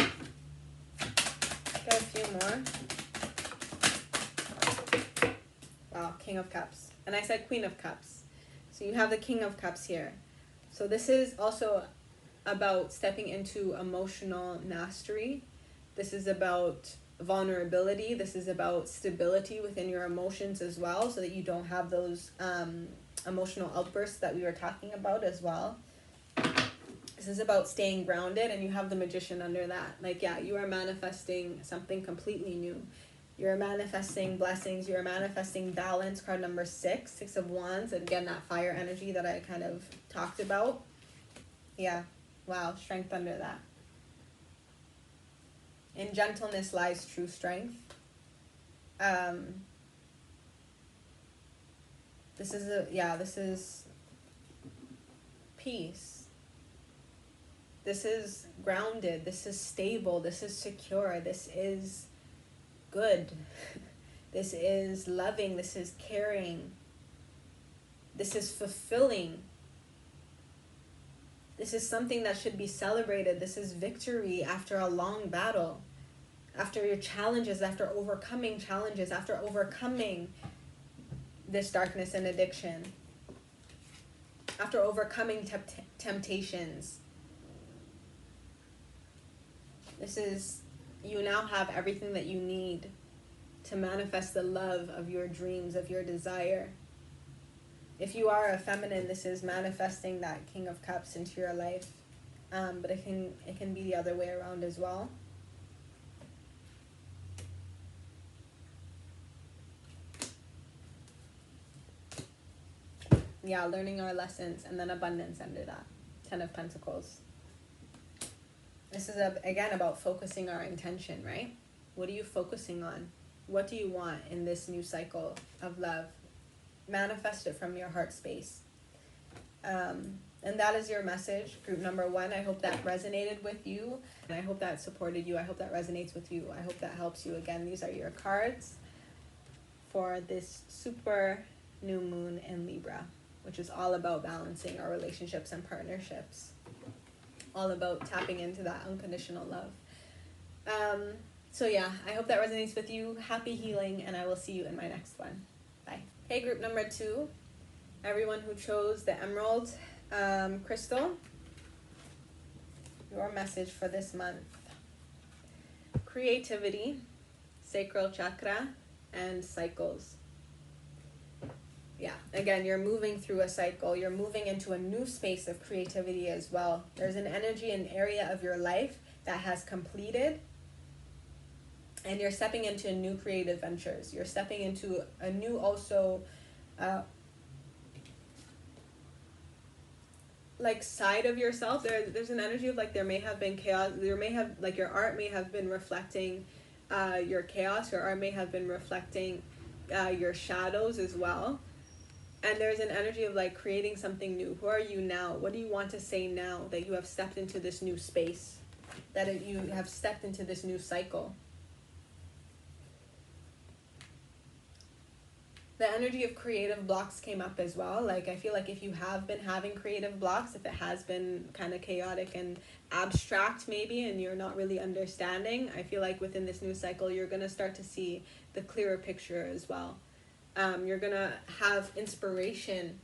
Got a few more. Wow, King of Cups. And I said Queen of Cups. So you have the King of Cups here. So this is also about stepping into emotional mastery. This is about vulnerability. This is about stability within your emotions as well, so that you don't have those emotional outbursts that we were talking about as well. This is about staying grounded, and you have the Magician under that. Like, yeah, you are manifesting something completely new. You're manifesting blessings. You're manifesting balance. Card number 6, 6 of Wands. And again, that fire energy that I kind of talked about. Yeah. Wow. Strength under that. In gentleness lies true strength. This is peace. This is grounded. This is stable. This is secure. This is good. This is loving. This is caring. This is fulfilling. This is something that should be celebrated. This is victory after a long battle. After your challenges, after overcoming challenges, after overcoming this darkness and addiction. After overcoming temptations. This is, you now have everything that you need to manifest the love of your dreams, of your desire. If you are a feminine, this is manifesting that King of Cups into your life. But it can be the other way around as well. Yeah, learning our lessons, and then abundance under that. 10 of Pentacles. This is, again, about focusing our intention, right? What are you focusing on? What do you want in this new cycle of love? Manifest it from your heart space. And that is your message, group number 1. I hope that resonated with you. And I hope that supported you. I hope that resonates with you. I hope that helps you. Again, these are your cards for this super new moon in Libra, which is all about balancing our relationships and partnerships. All about tapping into that unconditional love. So yeah, I hope that resonates with you. Happy healing, and I will see you in my next one. Bye. Okay, group number 2. Everyone who chose the emerald crystal, your message for this month. Creativity, sacral chakra, and cycles. Yeah, again, you're moving through a cycle. You're moving into a new space of creativity as well. There's an energy, an area of your life that has completed, and you're stepping into new creative ventures. You're stepping into a new also like side of yourself. There's an energy of like there may have been chaos. There may have, like, your art may have been reflecting your chaos. Your art may have been reflecting your shadows as well. And there's an energy of like creating something new. Who are you now? What do you want to say now that you have stepped into this new space? That you have stepped into this new cycle? The energy of creative blocks came up as well. Like, I feel like if you have been having creative blocks, if it has been kind of chaotic and abstract maybe, and you're not really understanding, I feel like within this new cycle, you're going to start to see the clearer picture as well. You're going to have inspiration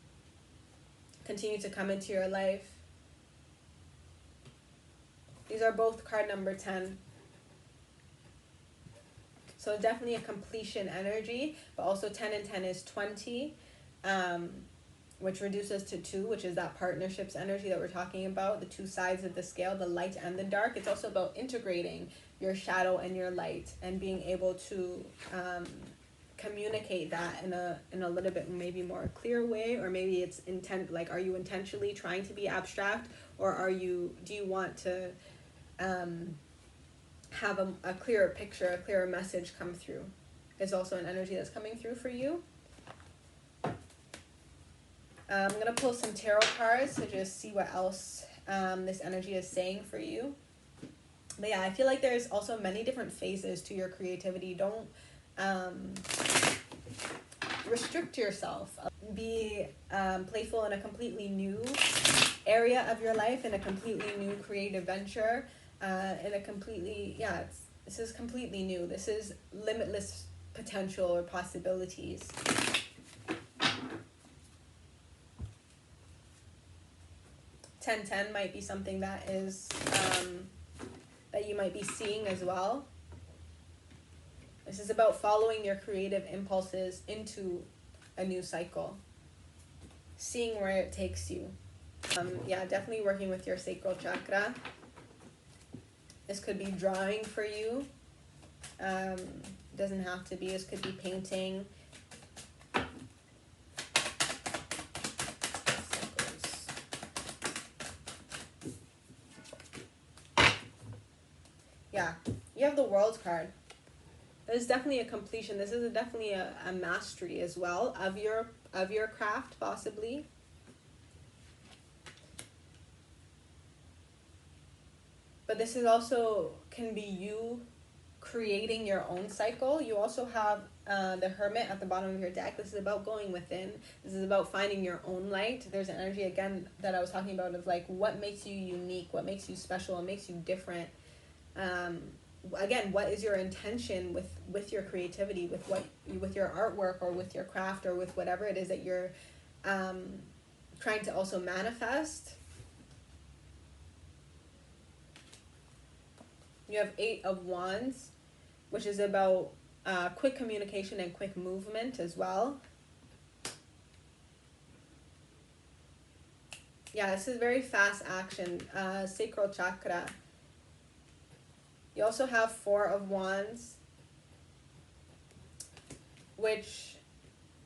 continue to come into your life. These are both card number 10. So definitely a completion energy, but also 10 and 10 is 20, which reduces to 2, which is that partnerships energy that we're talking about, the two sides of the scale, the light and the dark. It's also about integrating your shadow and your light and being able to communicate that in a little bit maybe more clear way, or maybe it's intent, like, are you intentionally trying to be abstract, or do you want to have a clearer picture, a clearer message come through? Is also an energy that's coming through for you. I'm going to pull some tarot cards to just see what else this energy is saying for you. But yeah, I feel like there's also many different phases to your creativity. Don't restrict yourself. Be playful in a completely new area of your life, in a completely new creative venture. In a completely, this is completely new. This is limitless potential or possibilities. Ten might be something that is that you might be seeing as well. This is about following your creative impulses into a new cycle, seeing where it takes you. Definitely working with your sacral chakra. This could be drawing for you. Doesn't have to be. This could be painting. Yeah, you have the World card. There's definitely a completion. This is definitely a mastery as well of your craft, possibly. But this is also can be you creating your own cycle. You also have the Hermit at the bottom of your deck. This is about going within. This is about finding your own light. There's an energy, again, that I was talking about of like what makes you unique, what makes you special, what makes you different. Again, what is your intention with your creativity, with your artwork, or with your craft, or with whatever it is that you're trying to also manifest. You have 8 of Wands, which is about quick communication and quick movement as well. Yeah, this is very fast action. Sacral chakra. You also have 4 of Wands, which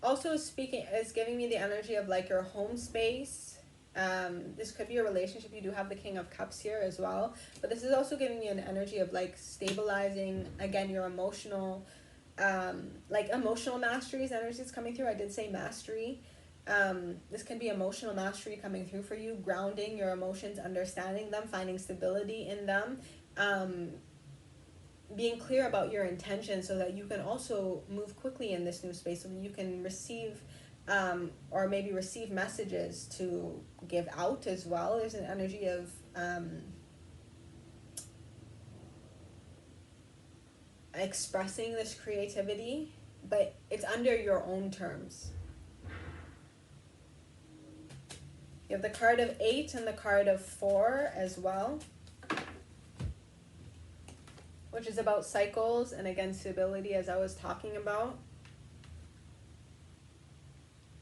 also is giving me the energy of like your home space. This could be a relationship. You do have the King of Cups here as well, but this is also giving me an energy of like stabilizing, again, your emotional, like emotional mastery's energy is coming through. I did say mastery. This can be emotional mastery coming through for you, grounding your emotions, understanding them, finding stability in them, being clear about your intention so that you can also move quickly in this new space, so that you can receive or maybe receive messages to give out as well. There's an energy of expressing this creativity, but it's under your own terms. You have the card of 8 and the card of 4 as well, which is about cycles and, again, stability, as I was talking about.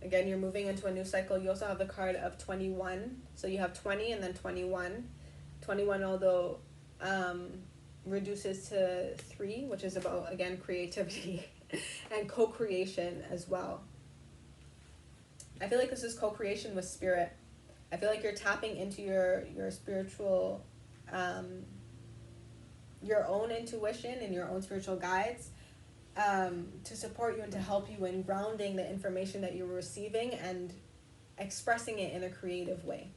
Again, you're moving into a new cycle. You also have the card of 21. So you have 20 and then 21. 21, although reduces to 3, which is about, again, creativity and co-creation as well. I feel like this is co-creation with spirit. I feel like you're tapping into your spiritual, your own intuition and your own spiritual guides to support you and to help you in grounding the information that you're receiving and expressing it in a creative way.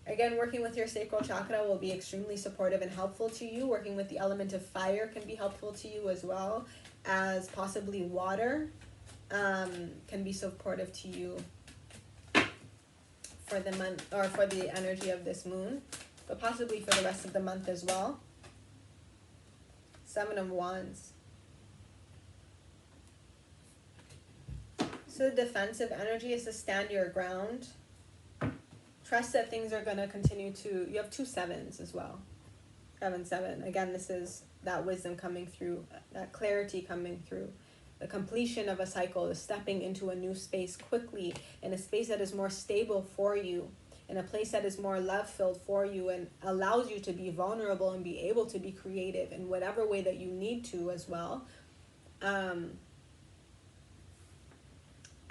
Again, working with your sacral chakra will be extremely supportive and helpful to you. Working with the element of fire can be helpful to you, as well as possibly water can be supportive to you for the month, or for the energy of this moon, but possibly for the rest of the month as well. 7 of Wands. So the defensive energy is to stand your ground. Trust that things are going to continue to... You have 2 sevens as well. 7, 7. Again, this is that wisdom coming through, that clarity coming through. The completion of a cycle is stepping into a new space quickly, in a space that is more stable for you, in a place that is more love-filled for you and allows you to be vulnerable and be able to be creative in whatever way that you need to as well.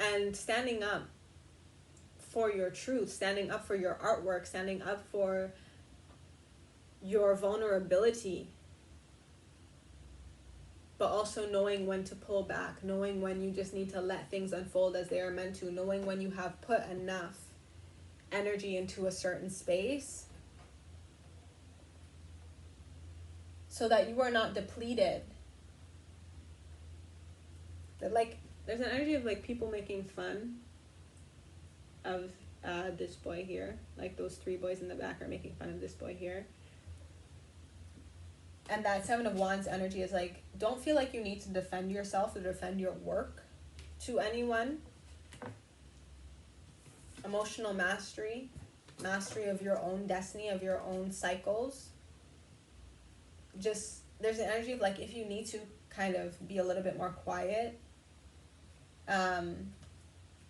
And standing up for your truth, standing up for your artwork, standing up for your vulnerability, but also knowing when to pull back, knowing when you just need to let things unfold as they are meant to, knowing when you have put enough energy into a certain space so that you are not depleted. That, like, there's an energy of like people making fun of this boy here, like those 3 boys in the back are making fun of this boy here. And that 7 of Wands energy is like, don't feel like you need to defend yourself or defend your work to anyone. Emotional mastery, mastery of your own destiny, of your own cycles. Just, there's an energy of like, if you need to kind of be a little bit more quiet,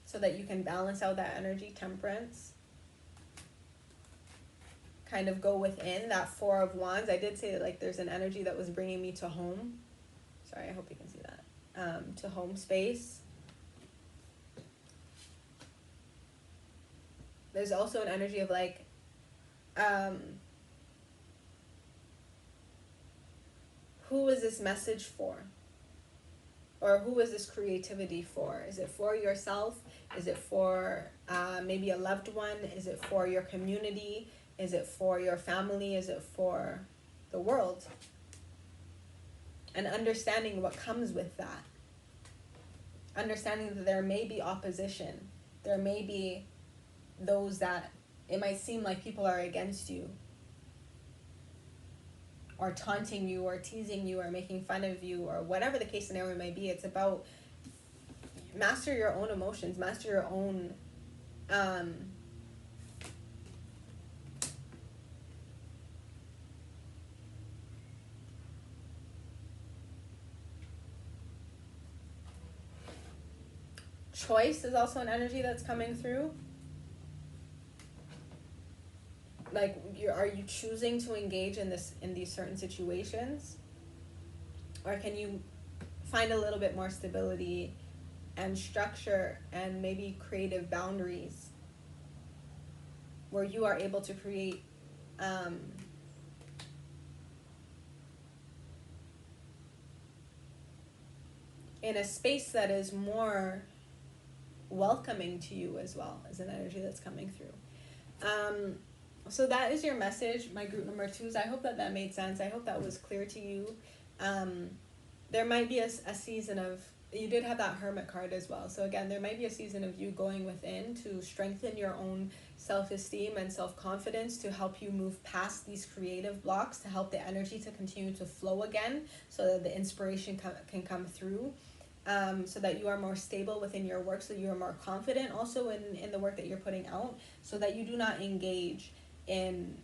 so that you can balance out that energy, temperance. Kind of go within. That 4 of Wands, I did say that like there's an energy that was bringing me to home. Sorry, I hope you can see that. To home space. There's also an energy of like, who is this message for? Or who is this creativity for? Is it for yourself? Is it for maybe a loved one? Is it for your community? Is it for your family? Is it for the world? and understanding what comes with that. Understanding that there may be opposition. There may be those that it might seem like people are against you, or taunting you, or teasing you, or making fun of you, or whatever the case scenario may be. It's about master your own emotions, master your own choice is also an energy that's coming through. Like, are you choosing to engage in these certain situations, or can you find a little bit more stability and structure and maybe creative boundaries where you are able to create in a space that is more welcoming to you as well, as an energy that's coming through. So that is your message, my group number 2s. I hope that made sense. I hope that was clear to you. There might be a season of, you did have that Hermit card as well. So again, there might be a season of you going within to strengthen your own self-esteem and self-confidence, to help you move past these creative blocks, to help the energy to continue to flow again, so that the inspiration can come through. So that you are more stable within your work, so you are more confident also in the work that you're putting out, so that you do not engage in,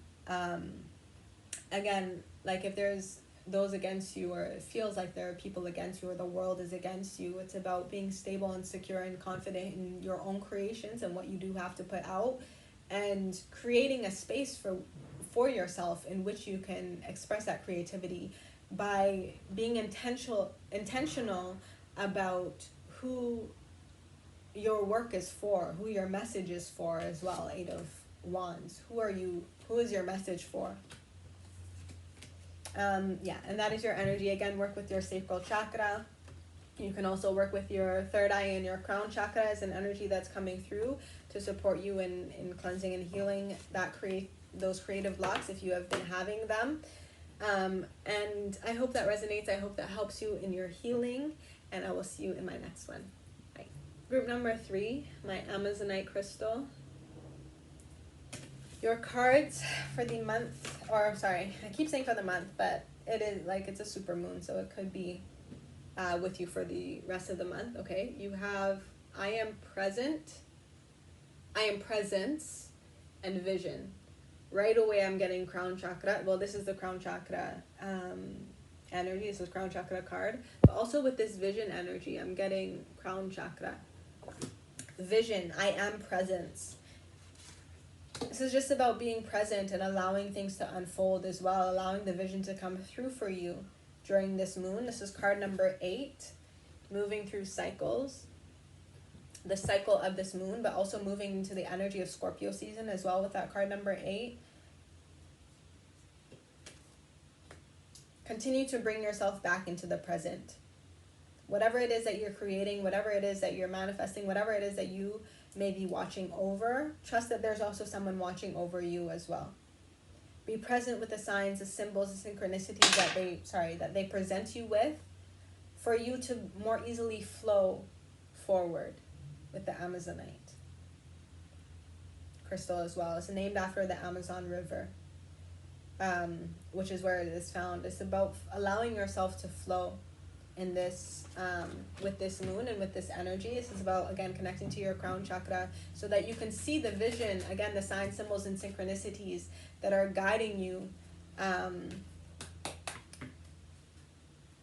again, like if there's those against you, or it feels like there are people against you, or the world is against you. It's about being stable and secure and confident in your own creations and what you do have to put out, and creating a space for yourself in which you can express that creativity by being intentional about who your work is for, who your message is for as well. 8 of Wands. Who is your message for? And that is your energy. Again, work with your sacral chakra. You can also work with your third eye and your crown chakra as an energy that's coming through to support you in cleansing and healing those creative blocks if you have been having them. And I hope that resonates. I hope that helps you in your healing, and I will see you in my next one. Bye. Group number 3, my Amazonite crystal. Your cards for the month, or sorry, I keep saying for the month, but it is like, it's a super moon, so it could be with you for the rest of the month. Okay, you have I am present, I am presence, and vision. Right away I'm getting crown chakra. Well, this is the crown chakra energy. This is crown chakra card. But also with this vision energy, I'm getting crown chakra. Vision, I am presence. This is just about being present and allowing things to unfold as well, allowing the vision to come through for you during this moon. This is card number 8, moving through cycles, the cycle of this moon, but also moving into the energy of Scorpio season as well with that card number 8. Continue to bring yourself back into the present. Whatever it is that you're creating, whatever it is that you're manifesting, whatever it is that you may be watching over, trust that there's also someone watching over you as well. Be present with the signs, the symbols, the synchronicities that they present you with, for you to more easily flow forward with the Amazonite crystal as well. It's named after the Amazon River, which is where it is found. It's about allowing yourself to flow in this with this moon and with this energy. This is about, again, connecting to your crown chakra so that you can see the vision, again, the signs, symbols, and synchronicities that are guiding you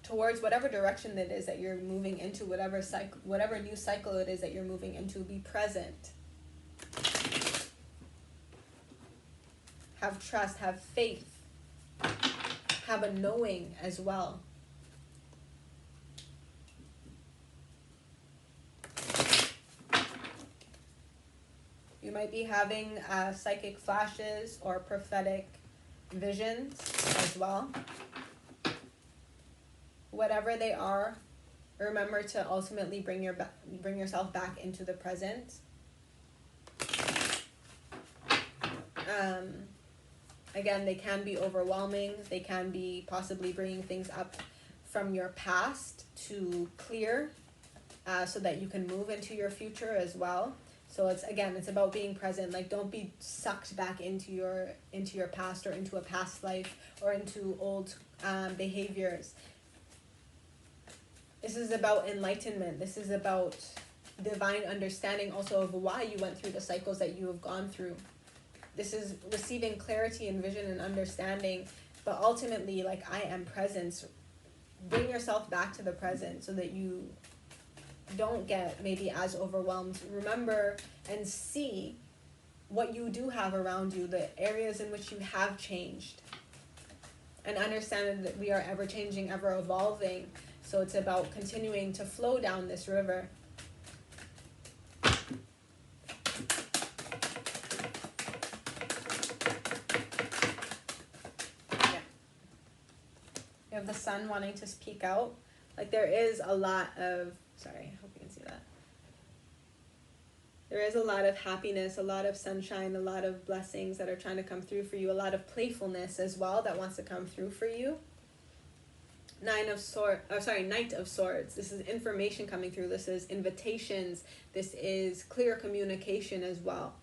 towards whatever direction it is that you're moving into, whatever new cycle it is that you're moving into. Be present. Have trust, have faith, have a knowing as well. You might be having psychic flashes or prophetic visions as well. Whatever they are, remember to ultimately bring yourself back into the present. Again, they can be overwhelming. They can be possibly bringing things up from your past to clear, so that you can move into your future as well. So it's about being present. Like, don't be sucked back into your past, or into a past life, or into old behaviors. This is about enlightenment. This is about divine understanding also of why you went through the cycles that you have gone through. This is receiving clarity and vision and understanding, but ultimately, like, I am presence. Bring yourself back to the present so that you don't get maybe as overwhelmed. Remember and see what you do have around you, the areas in which you have changed, and understand that we are ever changing, ever evolving. So it's about continuing to flow down this river. Yeah. You have the sun wanting to peek out. Like, there is a lot of, sorry, I hope you can see that. There is a lot of happiness, a lot of sunshine, a lot of blessings that are trying to come through for you, a lot of playfulness as well that wants to come through for you. Knight of Swords. This is information coming through. This is invitations. This is clear communication as well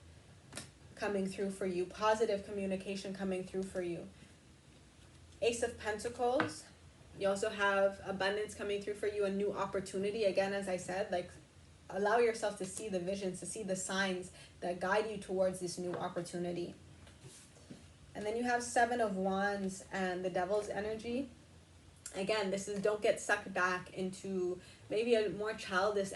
coming through for you. Positive communication coming through for you. Ace of Pentacles. You also have abundance coming through for you, a new opportunity. Again, as I said, like, allow yourself to see the visions, to see the signs that guide you towards this new opportunity. And then you have Seven of Wands and the Devil's energy. Again, this is, don't get sucked back into maybe a more childish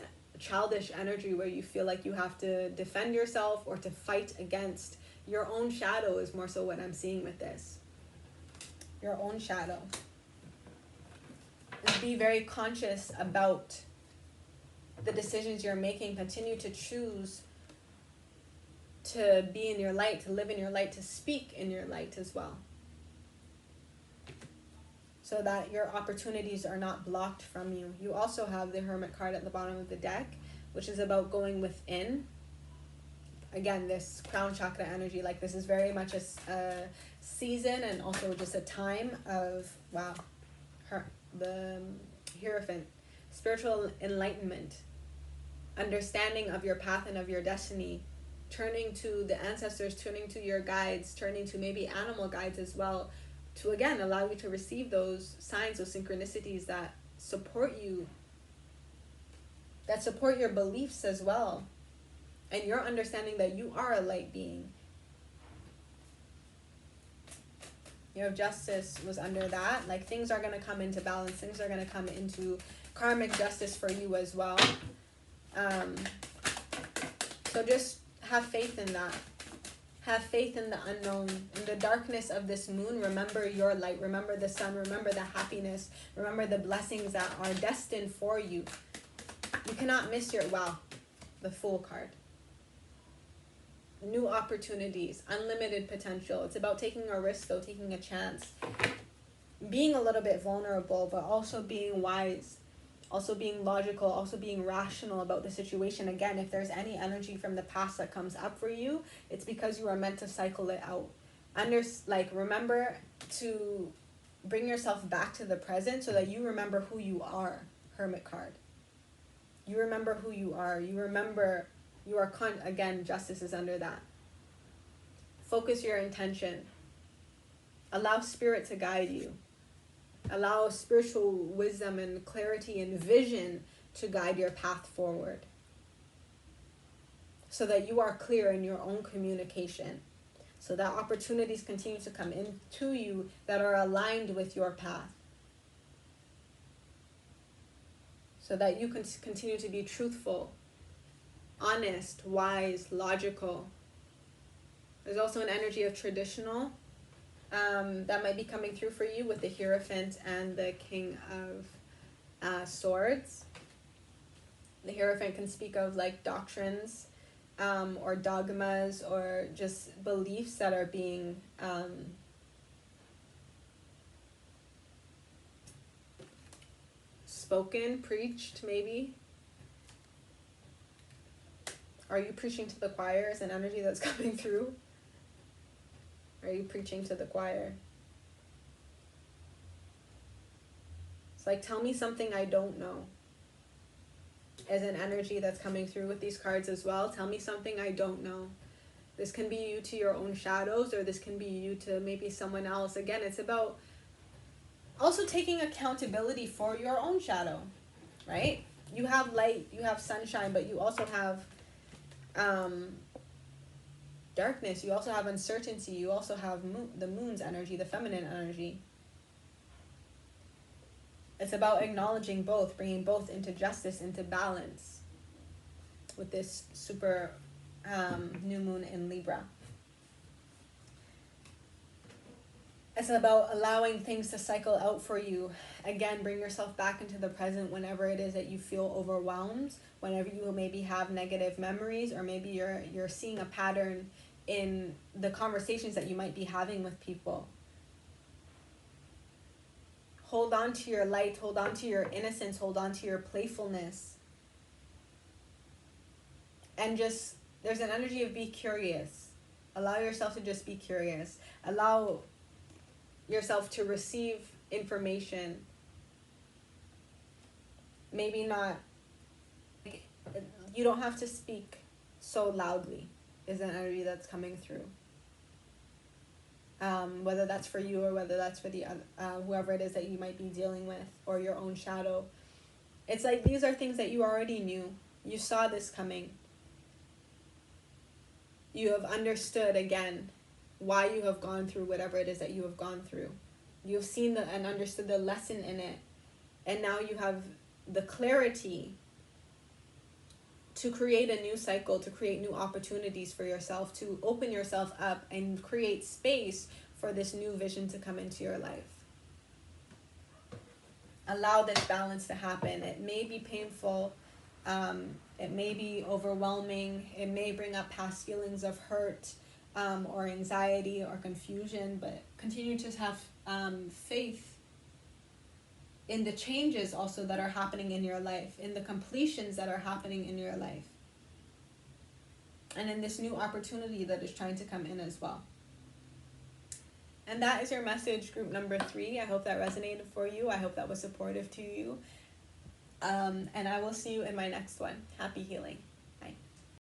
energy where you feel like you have to defend yourself or to fight against your own shadow, is more so what I'm seeing with this. Your own shadow. Just be very conscious about the decisions you're making. Continue to choose to be in your light, to live in your light, to speak in your light as well, so that your opportunities are not blocked from you. You also have the Hermit card at the bottom of the deck, which is about going within. Again, this crown chakra energy, like, this is very much a season and also just a time of, wow, the Hierophant, spiritual enlightenment, understanding of your path and of your destiny, turning to the ancestors, turning to your guides, turning to maybe animal guides as well, to again allow you to receive those signs, those synchronicities that support you, that support your beliefs as well, and your understanding that you are a light being. You know, Justice was under that. Like, things are going to come into balance. Things are going to come into karmic justice for you as well. So just have faith in that. Have faith in the unknown. In the darkness of this moon, remember your light. Remember the sun. Remember the happiness. Remember the blessings that are destined for you. You cannot miss your, wow, the Fool card. New opportunities, unlimited potential. It's about taking a risk, though, taking a chance. Being a little bit vulnerable, but also being wise. Also being logical, also being rational about the situation. Again, if there's any energy from the past that comes up for you, it's because you are meant to cycle it out. Remember to bring yourself back to the present so that you remember who you are, Hermit card. You remember who you are. You remember you are, again, Justice is under that. Focus your intention. Allow spirit to guide you. Allow spiritual wisdom and clarity and vision to guide your path forward, so that you are clear in your own communication, so that opportunities continue to come into you that are aligned with your path, so that you can continue to be truthful, honest, wise, logical. There's also an energy of traditional that might be coming through for you with the Hierophant and the King of Swords. The Hierophant can speak of like doctrines or dogmas or just beliefs that are being spoken, preached maybe. Are you preaching to the choir is an energy that's coming through? Are you preaching to the choir? It's like, tell me something I don't know. As an energy that's coming through with these cards as well. Tell me something I don't know. This can be you to your own shadows, or this can be you to maybe someone else. Again, it's about also taking accountability for your own shadow, right? You have light, you have sunshine, but you also have darkness. You also have uncertainty. You also have the moon's energy, the feminine energy. It's about acknowledging both, bringing both into justice, into balance with this super new moon in Libra. It's about allowing things to cycle out for you. Again, bring yourself back into the present whenever it is that you feel overwhelmed, whenever you maybe have negative memories, or maybe you're seeing a pattern in the conversations that you might be having with people. Hold on to your light, hold on to your innocence, hold on to your playfulness. And just, there's an energy of be curious. Allow yourself to just be curious. Allow yourself to receive information. Maybe not, you don't have to speak so loudly, is an energy that's coming through. Whether that's for you or whether that's for the whoever it is that you might be dealing with, or your own shadow. It's like these are things that you already knew. You saw this coming. You have understood, again, why you have gone through whatever it is that you have gone through. You have seen and understood the lesson in it. And now you have the clarity to create a new cycle, to create new opportunities for yourself, to open yourself up and create space for this new vision to come into your life. Allow this balance to happen. It may be painful. It may be overwhelming. It may bring up past feelings of hurt or anxiety or confusion, but continue to have faith in the changes also that are happening in your life, in the completions that are happening in your life, and in this new opportunity that is trying to come in as well. And that is your message, group number 3. I hope that resonated for you. I hope that was supportive to you. And I will see you in my next one. Happy healing.